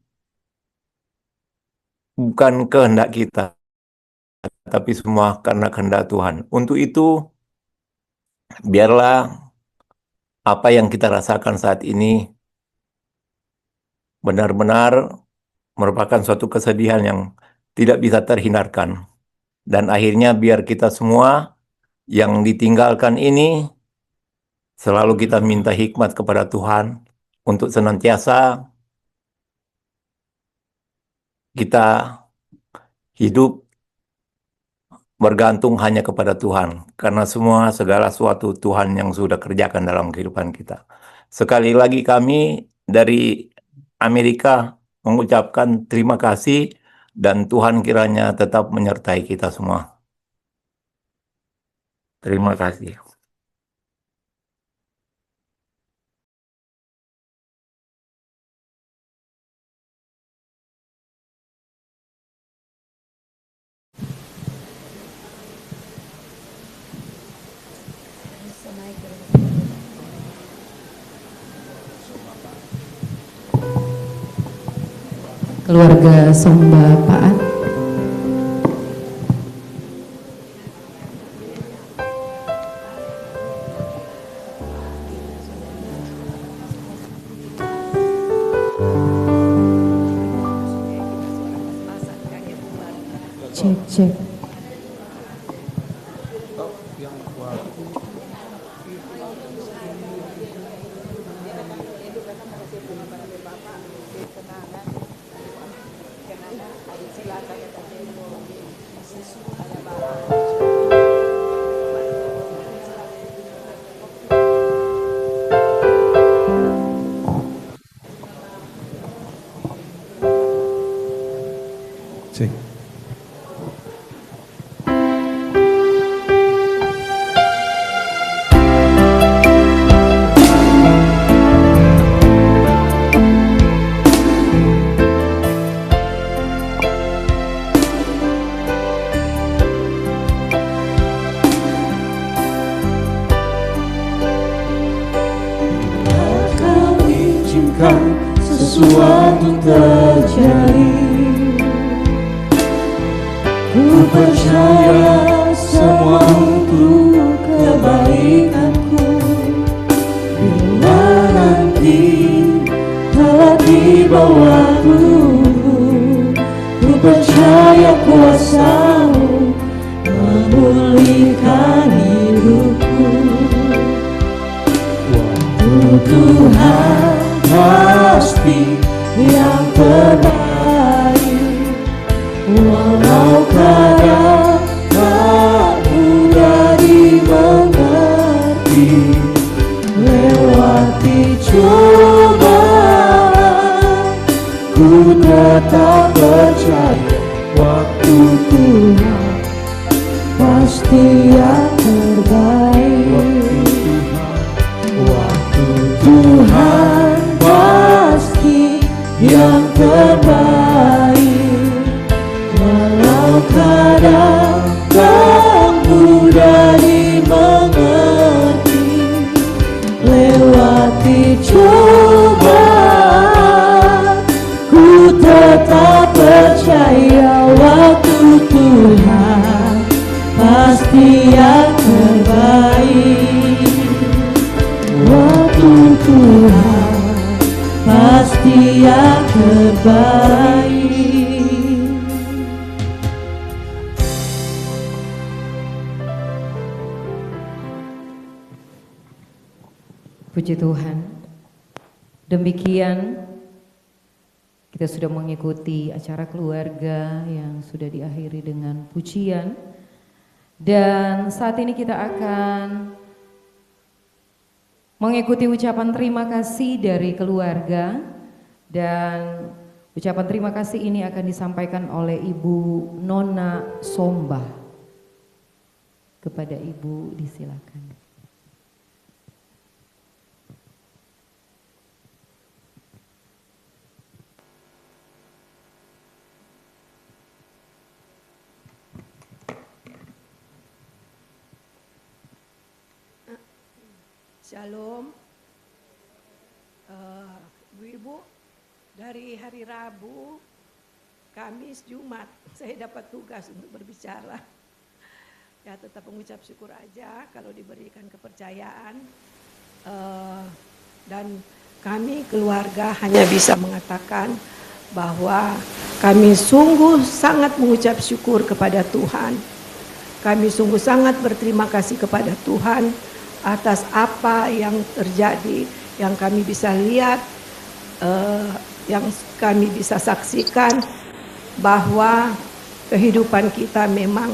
bukan kehendak kita, tapi semua karena kehendak Tuhan. Untuk itu, biarlah apa yang kita rasakan saat ini benar-benar merupakan suatu kesedihan yang tidak bisa terhindarkan. Dan akhirnya biar kita semua yang ditinggalkan ini selalu kita minta hikmat kepada Tuhan untuk senantiasa kita hidup bergantung hanya kepada Tuhan, karena semua segala sesuatu Tuhan yang sudah kerjakan dalam kehidupan kita. Sekali lagi kami dari Amerika mengucapkan terima kasih dan Tuhan kiranya tetap menyertai kita semua. Terima kasih. keluarga Somba Paat. Cek. Cek. Kau izinkan sesuatu terjadi. Ku percaya semua untuk kebaikanku. Bila nanti telah tiba waktumu, ku percaya kuasa-Mu memulihkan hidupku. Waktu Tuhan pasti yang terbaik. Walau kadang tak mudah dimengerti, lewati cobaan, ku tetap percaya waktu Tuhan pasti yang terbaik. Waktu Tuhan pasti yang terbaik. Walau kadang tak mudah dimengerti, lewati cobaan, ku tetap percaya waktu Tuhan pasti yang terbaik. Waktu Tuhan pasti yang terbaik. Puji Tuhan. Demikian kita sudah mengikuti acara keluarga yang sudah diakhiri dengan pujian. Dan saat ini kita akan mengikuti ucapan terima kasih dari keluarga. Dan ucapan terima kasih ini akan disampaikan oleh Ibu Nona Somba. Kepada Ibu disilakan. Shalom, Ibu-ibu, dari hari Rabu, Kamis, Jumat, saya dapat tugas untuk berbicara. Ya tetap mengucap syukur aja kalau diberikan kepercayaan. Dan kami keluarga hanya bisa mengatakan bahwa kami sungguh sangat mengucap syukur kepada Tuhan. Kami sungguh sangat berterima kasih kepada Tuhan atas apa yang terjadi, yang kami bisa lihat, yang kami bisa saksikan, bahwa kehidupan kita memang,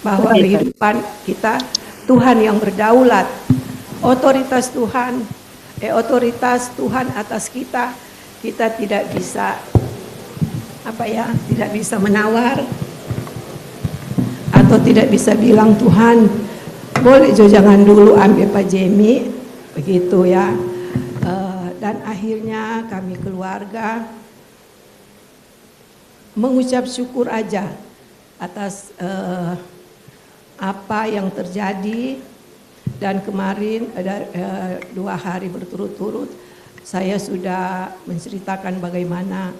bahwa kehidupan kita Tuhan yang berdaulat, otoritas Tuhan atas kita, kita tidak bisa tidak bisa menawar, atau tidak bisa bilang Tuhan boleh jangan dulu ambil Pak Jemi, begitu ya. Dan akhirnya kami keluarga mengucap syukur aja atas apa yang terjadi. Dan kemarin ada 2 hari berturut-turut saya sudah menceritakan bagaimana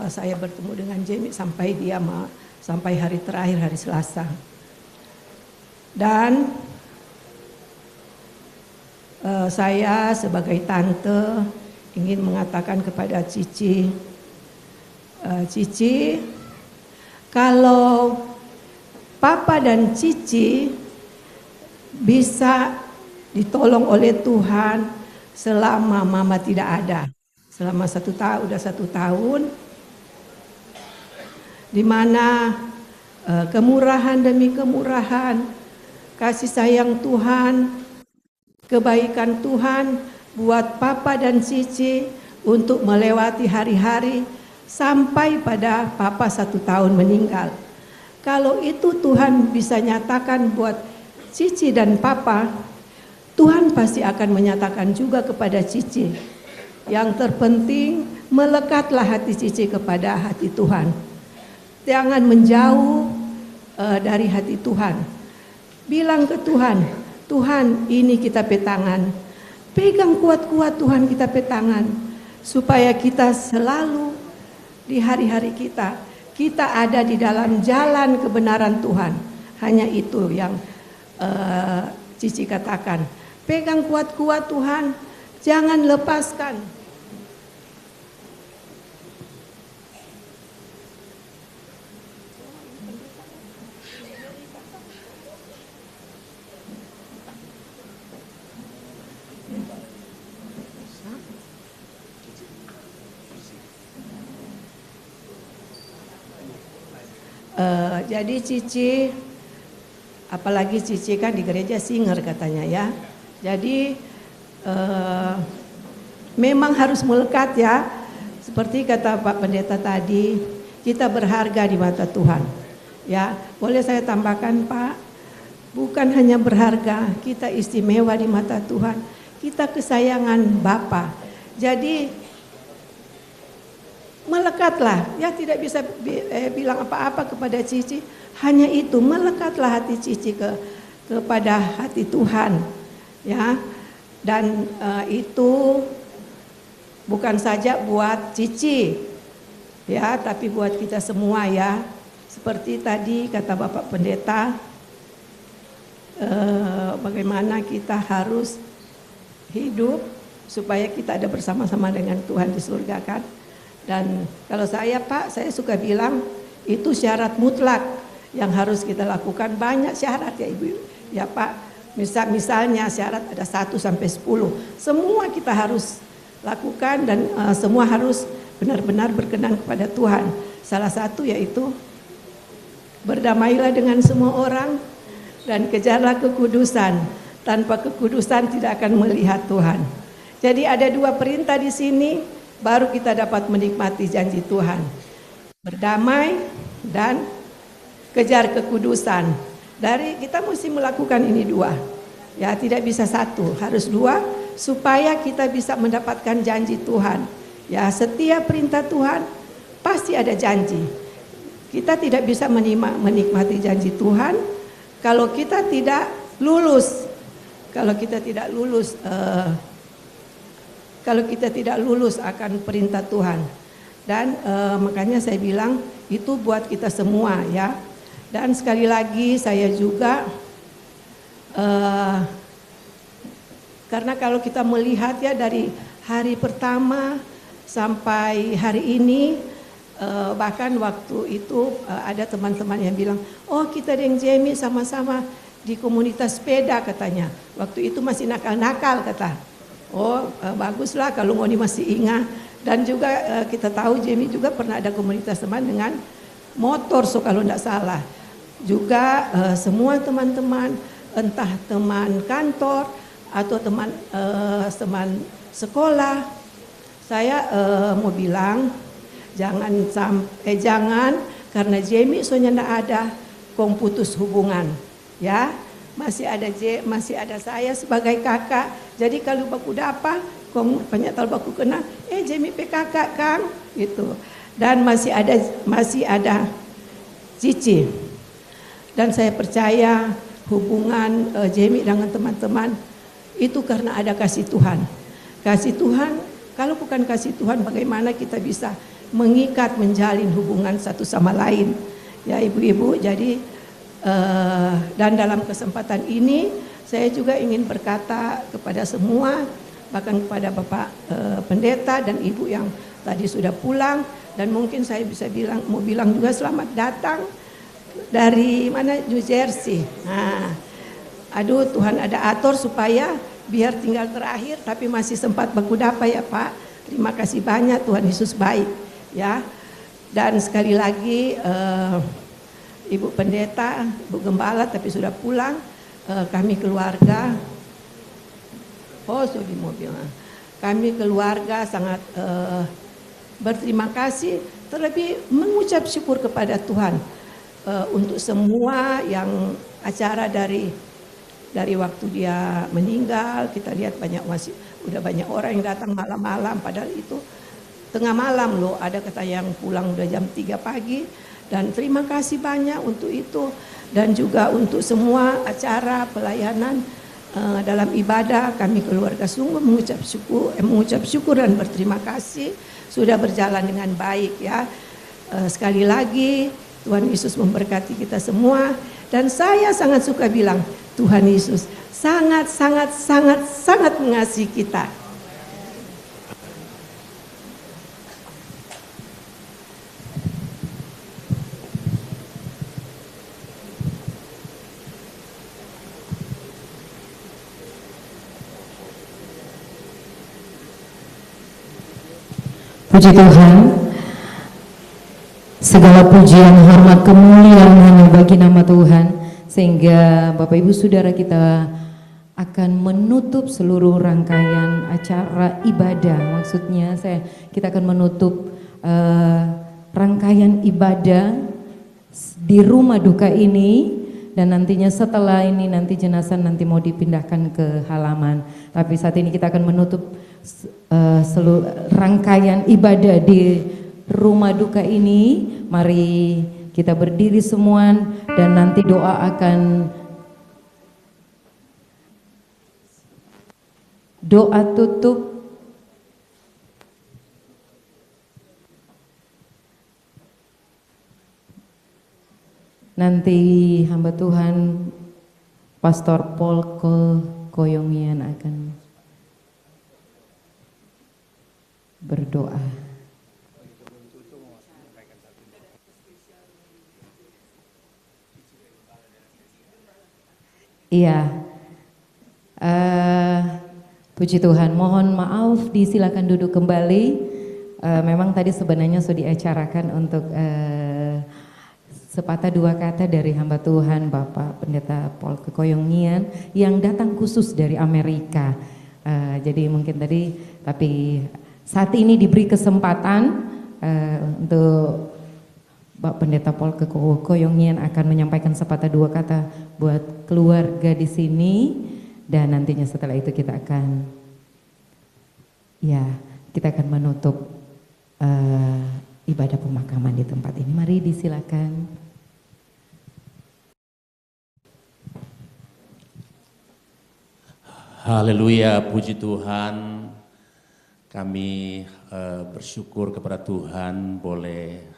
saya bertemu dengan Jamie sampai sampai hari terakhir, hari Selasa. Dan saya sebagai tante ingin mengatakan kepada Cici, Cici, kalau Papa dan Cici bisa ditolong oleh Tuhan selama Mama tidak ada, selama 1 tahun, udah 1 tahun, di mana kemurahan demi kemurahan, kasih sayang Tuhan, kebaikan Tuhan buat Papa dan Cici untuk melewati hari-hari sampai pada Papa 1 tahun meninggal. Kalau itu Tuhan bisa nyatakan buat Cici dan Papa, Tuhan pasti akan menyatakan juga kepada Cici. Yang terpenting melekatlah hati Cici kepada hati Tuhan. Jangan menjauh dari hati Tuhan. Bilang ke Tuhan, Tuhan ini kita petangan. Pegang kuat-kuat Tuhan kita petangan. Supaya kita selalu di hari-hari kita ada di dalam jalan kebenaran Tuhan. Hanya itu yang Cici katakan. Pegang kuat-kuat Tuhan, jangan lepaskan. Jadi Cici, apalagi Cici kan di gereja singer katanya ya. Jadi memang harus melekat ya. Seperti kata Pak Pendeta tadi, kita berharga di mata Tuhan. Ya, boleh saya tambahkan Pak? Bukan hanya berharga, kita istimewa di mata Tuhan. Kita kesayangan Bapa. Jadi melekatlah, ya tidak bisa bilang apa-apa kepada Cici, hanya itu, melekatlah hati Cici kepada hati Tuhan, ya. Dan itu bukan saja buat Cici, ya, tapi buat kita semua ya. Seperti tadi kata Bapak Pendeta, bagaimana kita harus hidup supaya kita ada bersama-sama dengan Tuhan di surga kan. Dan kalau saya Pak, saya suka bilang itu syarat mutlak yang harus kita lakukan. Banyak syarat ya Ibu, ya Pak. Misalnya syarat ada 1 sampai 10. Semua kita harus lakukan dan semua harus benar-benar berkenan kepada Tuhan. Salah satu yaitu berdamailah dengan semua orang dan kejarlah kekudusan. Tanpa kekudusan tidak akan melihat Tuhan. Jadi ada 2 perintah di sini. Baru kita dapat menikmati janji Tuhan. Berdamai dan kejar kekudusan. Kita mesti melakukan ini 2. Ya, tidak bisa 1, harus 2 supaya kita bisa mendapatkan janji Tuhan. Ya, setiap perintah Tuhan pasti ada janji. Kita tidak bisa menikmati janji Tuhan kalau kita tidak lulus. Kalau kita tidak lulus akan perintah Tuhan. Dan makanya saya bilang itu buat kita semua ya. Dan sekali lagi saya juga karena kalau kita melihat ya dari hari pertama sampai hari ini, bahkan waktu itu ada teman-teman yang bilang, oh kita dan Jamie sama-sama di komunitas sepeda katanya. Waktu itu masih nakal-nakal kata. Oh baguslah kalau Ngoni masih ingat. Dan juga kita tahu Jamie juga pernah ada komunitas teman dengan motor kalau tidak salah. Juga semua teman-teman, entah teman kantor atau teman sekolah. Saya mau bilang jangan karena Jamie soalnya tidak ada kong putus hubungan ya. Masih ada saya sebagai kakak. Jadi kalau baku dapa, kong banyak tahu baku kenal. Jamie pe kakak Kang, gitu. Dan masih ada Cici. Dan saya percaya hubungan Jamie dengan teman-teman itu karena ada kasih Tuhan. Kasih Tuhan, kalau bukan kasih Tuhan bagaimana kita bisa mengikat, menjalin hubungan satu sama lain. Ya ibu-ibu, jadi dan dalam kesempatan ini saya juga ingin berkata kepada semua, bahkan kepada Bapak Pendeta dan Ibu yang tadi sudah pulang, dan mungkin saya bisa mau bilang juga selamat datang dari mana, New Jersey. Nah, aduh Tuhan ada atur supaya biar tinggal terakhir tapi masih sempat baku dapa ya Pak. Terima kasih banyak, Tuhan Yesus baik ya. Dan sekali lagi Ibu Pendeta, Ibu Gembala tapi sudah pulang, kami keluarga, di mobil, kami keluarga sangat berterima kasih, terlebih mengucap syukur kepada Tuhan untuk semua yang acara dari waktu dia meninggal. Kita lihat udah banyak orang yang datang malam-malam, padahal itu tengah malam loh, ada kata yang pulang udah jam 3 pagi. Dan terima kasih banyak untuk itu, dan juga untuk semua acara pelayanan dalam ibadah. Kami keluarga sungguh mengucap syukur dan berterima kasih sudah berjalan dengan baik ya. Sekali lagi Tuhan Yesus memberkati kita semua, dan saya sangat suka bilang Tuhan Yesus sangat mengasihi kita. Puji Tuhan, segala pujian, hormat, kemuliaan hanya bagi nama Tuhan, sehingga Bapak Ibu Saudara kita akan menutup seluruh rangkaian acara ibadah. Maksudnya kita akan menutup rangkaian ibadah di rumah duka ini, dan nantinya setelah ini nanti jenazah nanti mau dipindahkan ke halaman. Tapi saat ini kita akan menutup seluruh rangkaian ibadah di rumah duka ini. Mari kita berdiri semua, dan nanti doa tutup. Nanti hamba Tuhan Pastor Paul Koyongian akan berdoa. Iya, puji Tuhan. Mohon maaf, disilakan duduk kembali. Memang tadi sebenarnya sudah diacarakan untuk sepatah dua kata dari hamba Tuhan Bapak Pendeta Paul Koyongian yang datang khusus dari Amerika. Jadi mungkin tadi, tapi saat ini diberi kesempatan untuk Bapak Pendeta Paul Koyongian akan menyampaikan sepatah dua kata buat keluarga di sini, dan nantinya setelah itu kita akan menutup ibadah pemakaman di tempat ini. Mari disilakan. Haleluya, puji Tuhan. Kami bersyukur kepada Tuhan boleh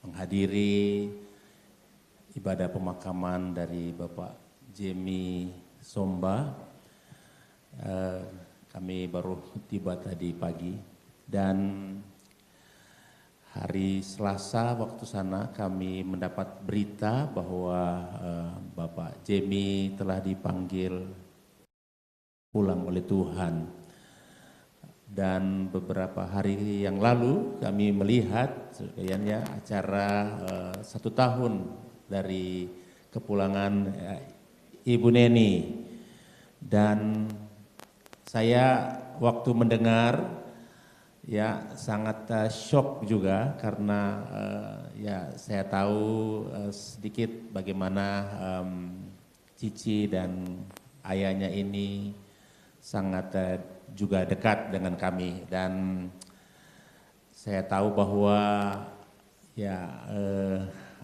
menghadiri ibadah pemakaman dari Bapak Jamie Somba. Kami baru tiba tadi pagi, dan hari Selasa waktu sana kami mendapat berita bahwa Bapak Jamie telah dipanggil pulang oleh Tuhan. Dan beberapa hari yang lalu kami melihat kayaknya acara 1 tahun dari kepulangan Ibu Neni, dan saya waktu mendengar sangat shock juga, karena saya tahu sedikit bagaimana Cici dan ayahnya ini sangat juga dekat dengan kami, dan saya tahu bahwa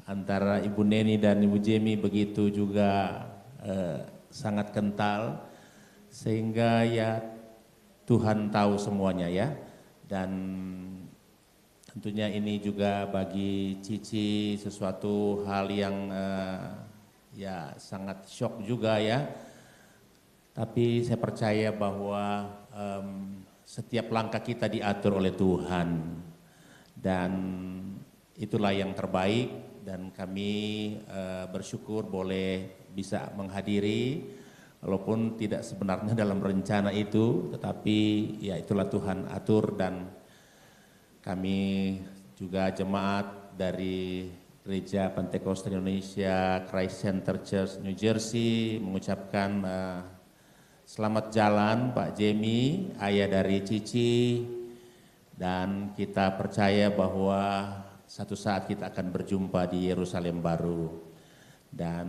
antara Ibu Neni dan Ibu Jamie begitu juga sangat kental, sehingga Tuhan tahu semuanya ya. Dan tentunya ini juga bagi Cici sesuatu hal yang ya sangat shock juga ya. Tapi saya percaya bahwa setiap langkah kita diatur oleh Tuhan dan itulah yang terbaik, dan kami bersyukur boleh bisa menghadiri walaupun tidak sebenarnya dalam rencana itu, tetapi ya itulah Tuhan atur. Dan kami juga jemaat dari Gereja Pentakosta Indonesia Christ Center Church New Jersey mengucapkan selamat jalan Pak Jamie, ayah dari Cici, dan kita percaya bahwa satu saat kita akan berjumpa di Yerusalem baru. Dan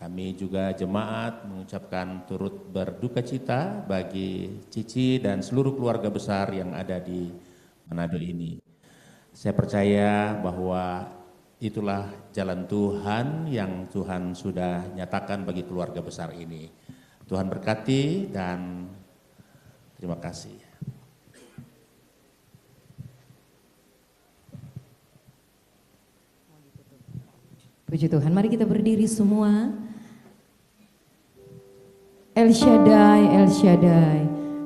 kami juga jemaat mengucapkan turut berduka cita bagi Cici dan seluruh keluarga besar yang ada di Manado ini. Saya percaya bahwa itulah jalan Tuhan yang Tuhan sudah nyatakan bagi keluarga besar ini. Tuhan berkati dan terima kasih. Puji Tuhan, mari kita berdiri semua. El Shaddai, El Shaddai,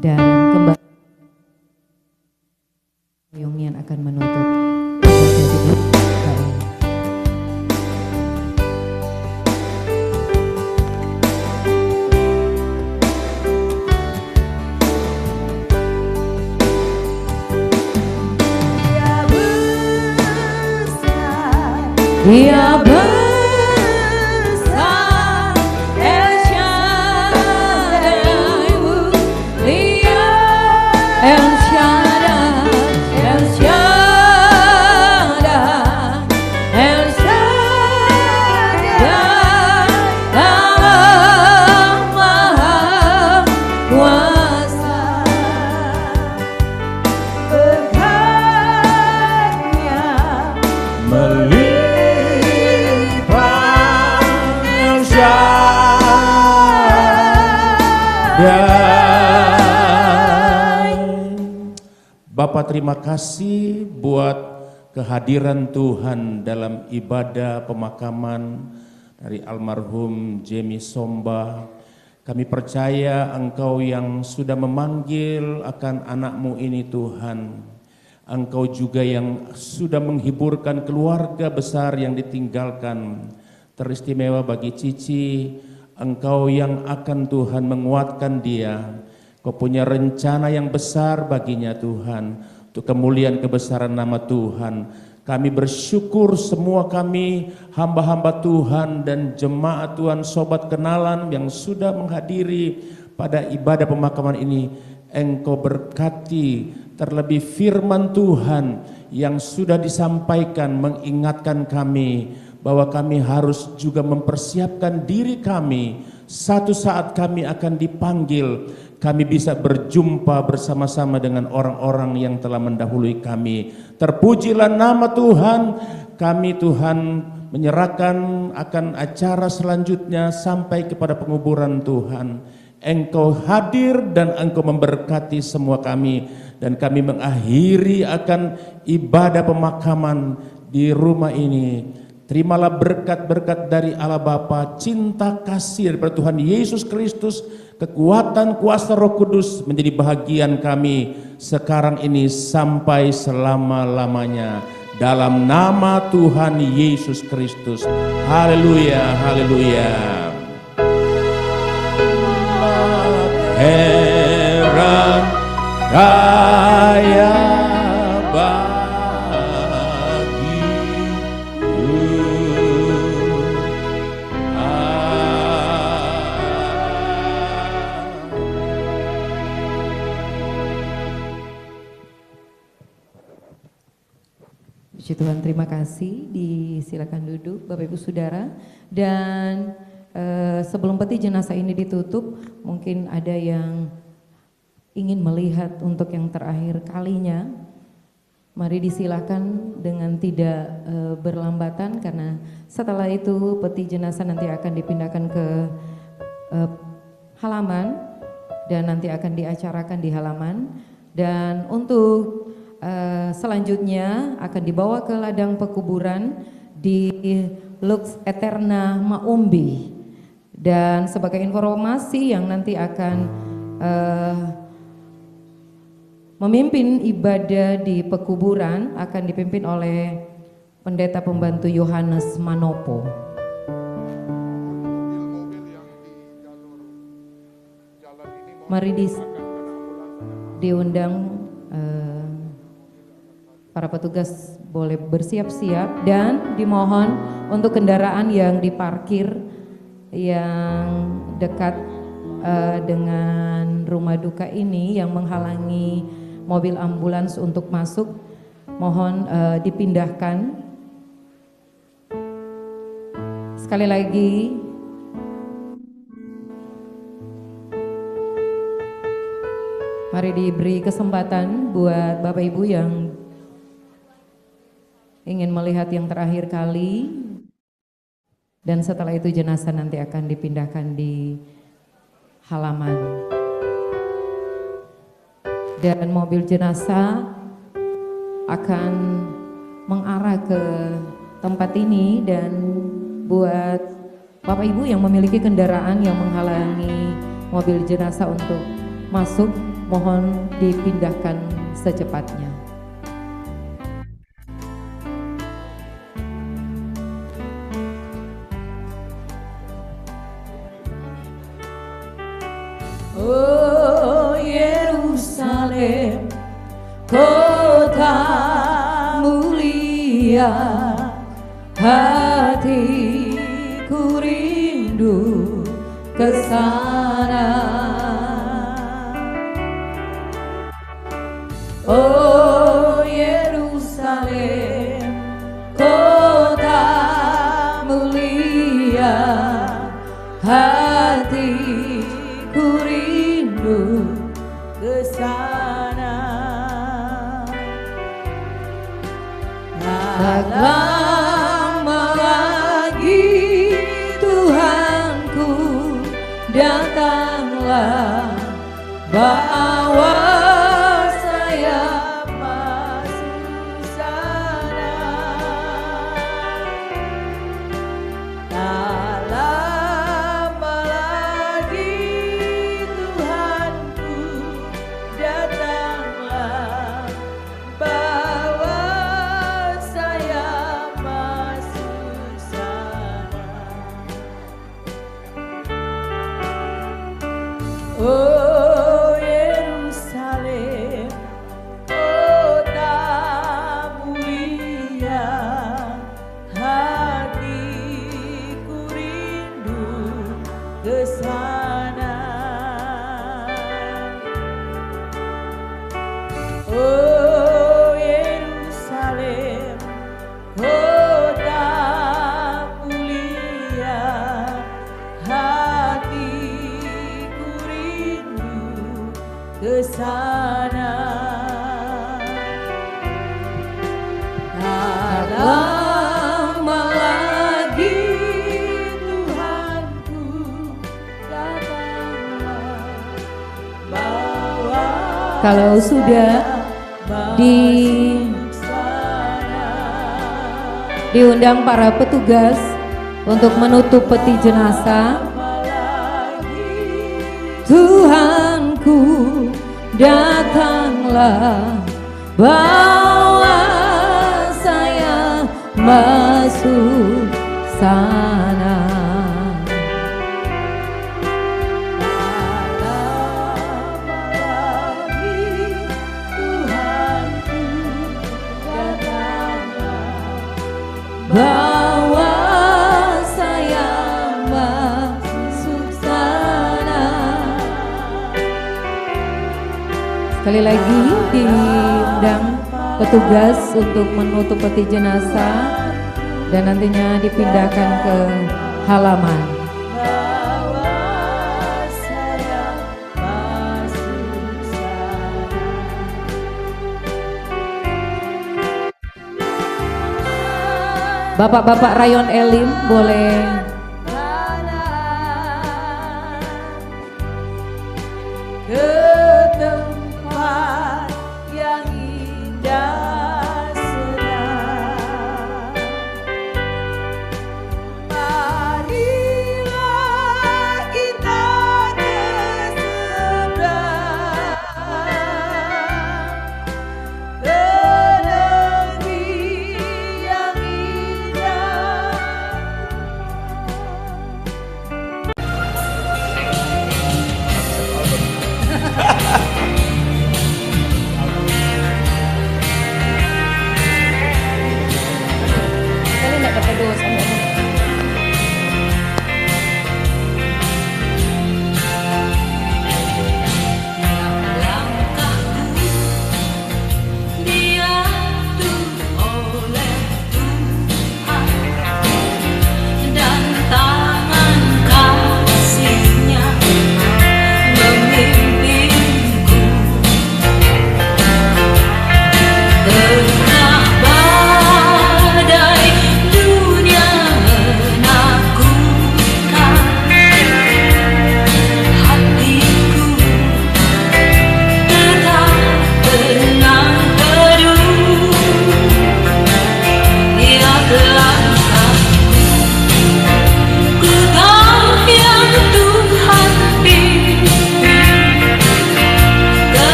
dan kembali Yongyan akan menutup. Dia besar, El Shaddai, Dia El Shaddai, El Shaddai, El Shaddai, Allah Maha Kuasa, berkatnya Bapak, terima kasih buat kehadiran Tuhan dalam ibadah pemakaman dari almarhum Jamie Somba. Kami percaya Engkau yang sudah memanggil akan anakmu ini Tuhan. Engkau juga yang sudah menghiburkan keluarga besar yang ditinggalkan. Teristimewa bagi Cici, Engkau yang akan Tuhan menguatkan dia. Kau punya rencana yang besar baginya Tuhan, untuk kemuliaan kebesaran nama Tuhan. Kami bersyukur semua kami hamba-hamba Tuhan dan jemaat Tuhan, sobat kenalan yang sudah menghadiri pada ibadah pemakaman ini. Engkau berkati, terlebih firman Tuhan yang sudah disampaikan mengingatkan kami bahwa kami harus juga mempersiapkan diri kami. Satu saat kami akan dipanggil, kami bisa berjumpa bersama-sama dengan orang-orang yang telah mendahului kami. Terpujilah nama Tuhan. Kami Tuhan menyerahkan akan acara selanjutnya sampai kepada penguburan Tuhan. Engkau hadir dan Engkau memberkati semua kami. Dan kami mengakhiri akan ibadah pemakaman di rumah ini. Terimalah berkat-berkat dari Allah Bapa, cinta kasih daripada Tuhan Yesus Kristus, kekuatan kuasa Roh Kudus menjadi bahagian kami sekarang ini sampai selama-lamanya. Dalam nama Tuhan Yesus Kristus. Haleluya, haleluya. Heran kaya Puji Tuhan, terima kasih. Disilakan duduk Bapak Ibu Saudara. Dan sebelum peti jenazah ini ditutup, mungkin ada yang ingin melihat untuk yang terakhir kalinya. Mari disilakan dengan tidak berlambatan, karena setelah itu peti jenazah nanti akan dipindahkan ke halaman dan nanti akan diacarakan di halaman. Dan untuk selanjutnya akan dibawa ke ladang pekuburan di Lux Eterna Maumbi. Dan sebagai informasi yang nanti akan memimpin ibadah di pekuburan akan dipimpin oleh Pendeta Pembantu Yohanes Manopo. Mari diundang para petugas boleh bersiap-siap dan dimohon untuk kendaraan yang diparkir yang dekat dengan rumah duka ini yang menghalangi mobil ambulans untuk masuk, mohon dipindahkan. Sekali lagi, mari diberi kesempatan buat Bapak Ibu yang ingin melihat yang terakhir kali, dan setelah itu jenazah nanti akan dipindahkan di halaman. Dan mobil jenazah akan mengarah ke tempat ini, dan buat Bapak Ibu yang memiliki kendaraan yang menghalangi mobil jenazah untuk masuk, mohon dipindahkan secepatnya. Oh Yerusalem, kota mulia, hatiku rindu ke sana. Oh Yerusalem, kota mulia, hatiku rindu ke sana. Tak lama lagi Tuhanku, datanglah bawa saya masuk sana. Tak lama lagi Tuhanku, datanglah bawa saya masuk sana. Oh Yerusalem, kota mulia, hatiku rindu ke sana. Oh Yerusalem, kota mulia, hatiku rindu ke sana. Tak lama lagi Tuhanku, datanglah bawa Kalau sudah diundang para petugas untuk menutup peti jenazah. Tuhanku, datanglah bawa saya masuk sana. Bawa saya masuk sana. Sekali lagi diundang petugas untuk menutup peti jenazah dan nantinya dipindahkan ke halaman. Bapak-bapak Rayon Elim boleh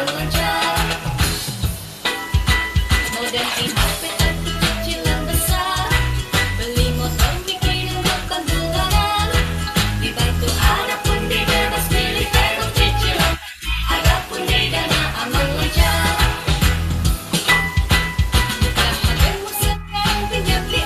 amang lancar. Modal hidup tapi cicilan besar. Beli motor bikin bukan bulanan. Dibantu anak pun dibebas pilih tenor cicilan. Ada pun di dana amang lancar. Buka hatimu sekarang pinjam di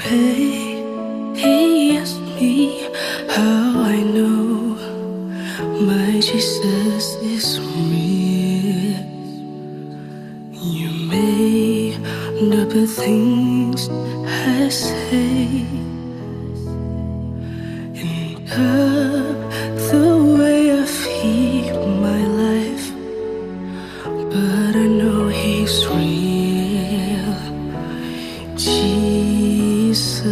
may he asked me how I know my Jesus is real. You may not the things I say, and the way I feel my life, but I know He's real. Jesus,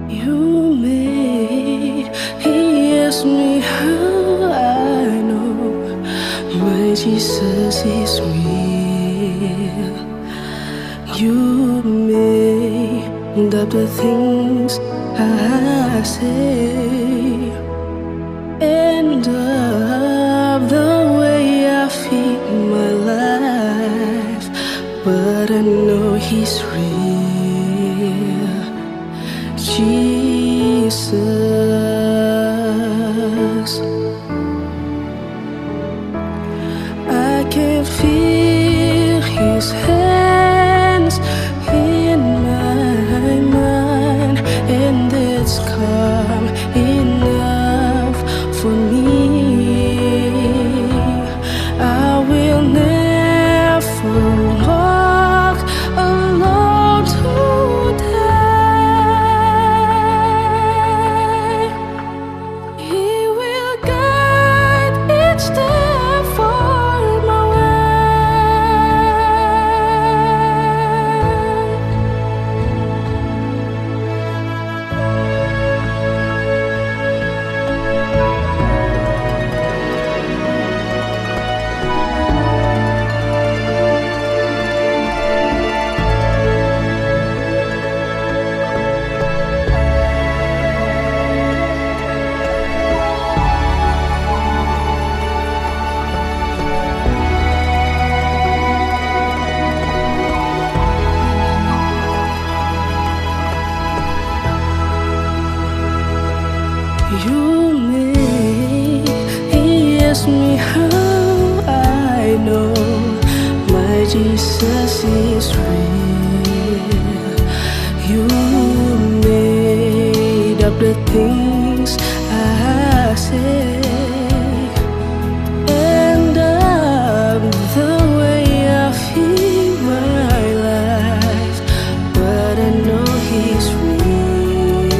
you made, He asked me how I know my Jesus is real. You made up the things I say, and of the way I feel my life, but I know He's real. Jesus, I can feel His hands in my mind, and it's calm enough for me. I will never walk alone today. He will guide each step for my You may, He asked me how I know my Jesus is real. You made up the things I say, and the way I feel my life, but I know He's real.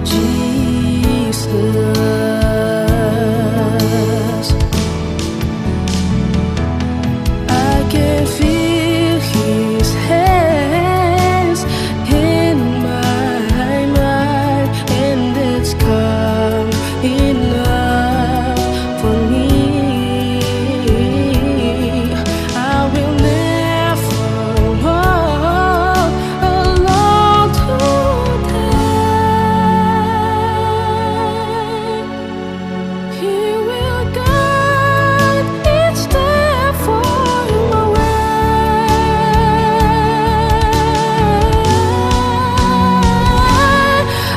Jesus, I can feel His hands in my mind, and it's calm enough for me. I will never walk alone today. He will guide each step for my way.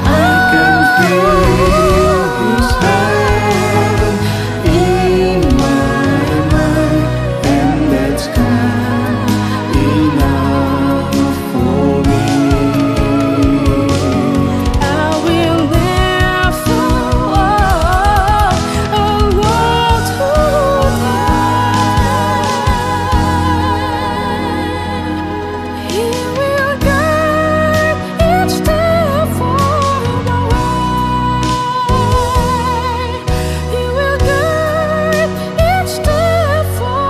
I can feel His hand in my mind, and that's kind enough for me. I will never walk alone today. He will guide each step for my way. He will guide each step for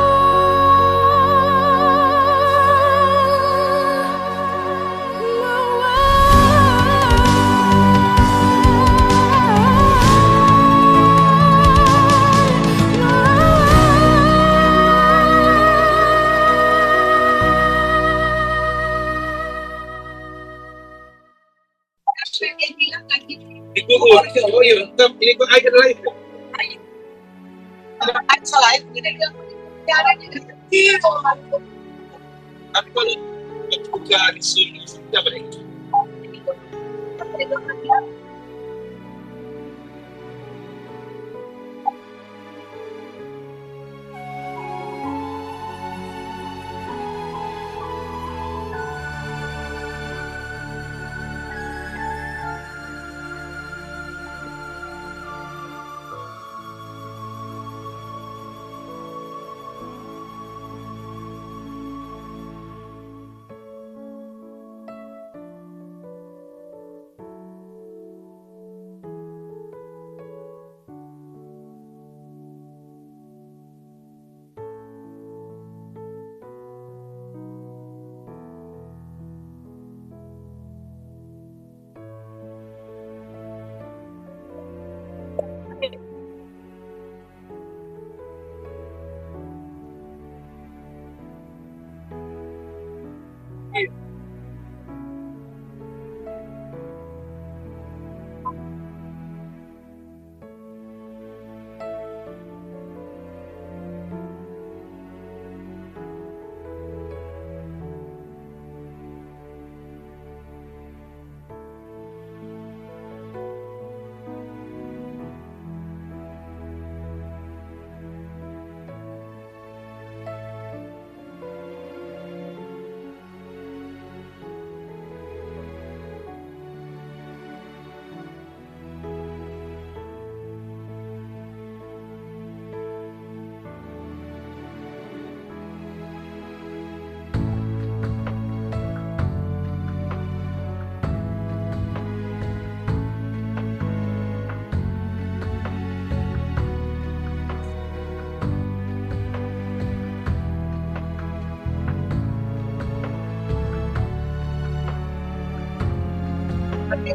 Ada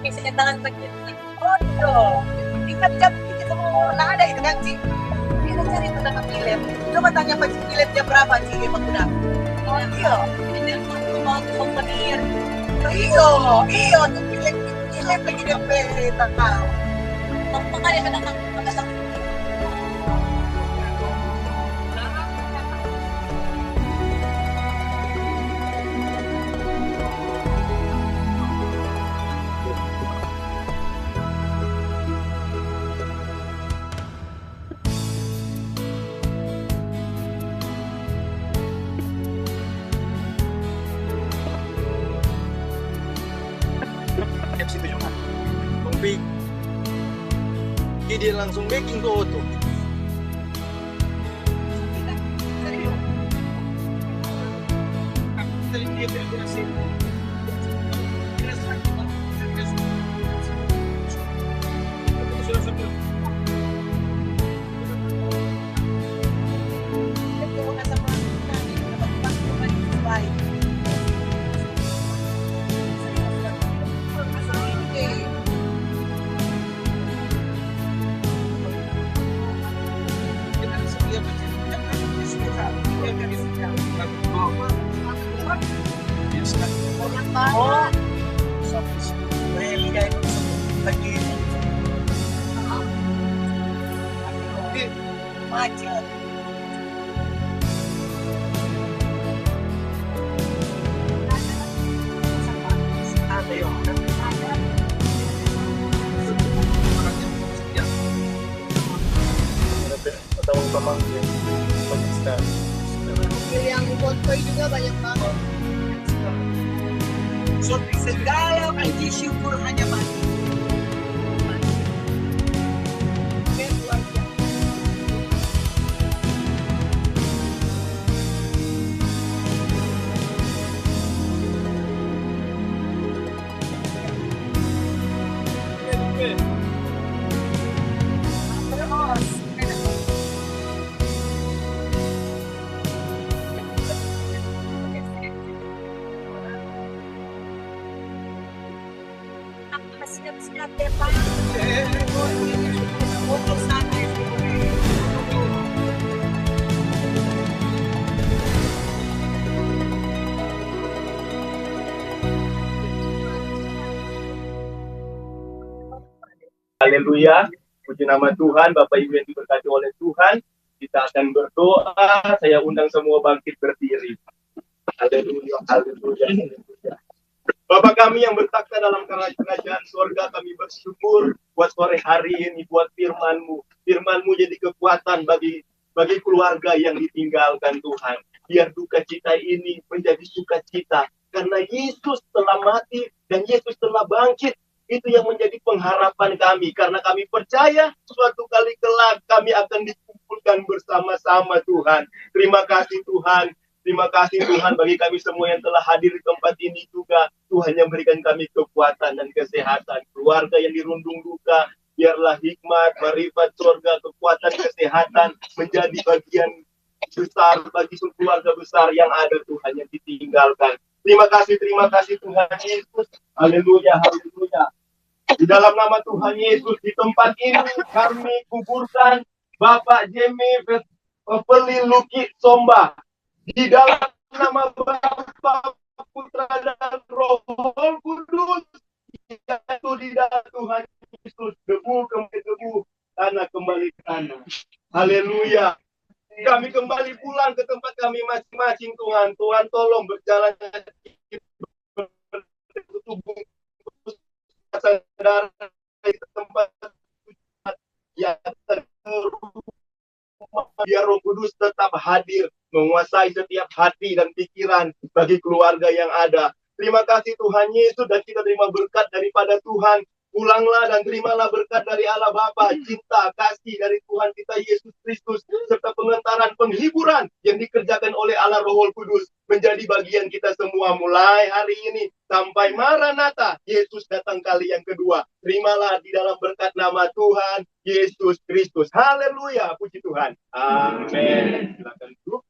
pisahnya tangan begitu. Oh, ingat jam kita mau ada itu kan Ci? Kita cari pertama pilih. Coba tanya Pak Ci pilih jam berapa Ci dia udah. Oh iya, ini mau souvenir. Iya, tuh pilih lagi dia pilih tahu. Kamu kan ada kata dia langsung baking ke auto. macet. Yang konvoy juga banyak banget. Segala puji syukur hanya bagi Haleluya, puji nama Tuhan. Bapak Ibu yang diberkati oleh Tuhan, kita akan berdoa. Saya undang semua bangkit berdiri. Haleluya, haleluya, haleluya. Bapak kami yang bertakhta dalam kerajaan surga, kami bersyukur buat sore hari ini, buat firman-Mu. Firman-Mu jadi kekuatan bagi keluarga yang ditinggalkan Tuhan. Biar duka cita ini menjadi sukacita. Karena Yesus telah mati dan Yesus telah bangkit. Itu yang menjadi pengharapan kami. Karena kami percaya suatu kali kelak kami akan dikumpulkan bersama-sama Tuhan. Terima kasih Tuhan. Terima kasih Tuhan bagi kami semua yang telah hadir di tempat ini juga. Tuhan yang berikan kami kekuatan dan kesehatan. Keluarga yang dirundung duka, biarlah hikmat, marifat surga, kekuatan, kesehatan menjadi bagian besar bagi keluarga besar yang ada Tuhan yang ditinggalkan. Terima kasih Tuhan Yesus. Haleluya, haleluya. Di dalam nama Tuhan Yesus, di tempat ini kami kuburkan Bapak Jemi Peliluki Somba. Di dalam nama Bapa, Putra dan Roh Kudus, yaitu di dalam Tuhan Yesus, debu kembali debu, tanah kembali tanah. Haleluya. Kami kembali pulang ke tempat kami masing-masing Tuhan. Tuhan tolong berjalan tubuh saudara di tempat yang biar Roh Kudus tetap hadir menguasai setiap hati dan pikiran bagi keluarga yang ada. Terima kasih Tuhan Yesus, dan kita terima berkat daripada Tuhan Pulanglah dan terimalah berkat dari Allah Bapa, cinta, kasih dari Tuhan kita Yesus Kristus, serta pengentaran penghiburan yang dikerjakan oleh Allah Roh Kudus menjadi bagian kita semua mulai hari ini sampai Maranatha, Yesus datang kali yang kedua. Terimalah di dalam berkat nama Tuhan Yesus Kristus. Haleluya, puji Tuhan. Amin. Silakan duduk.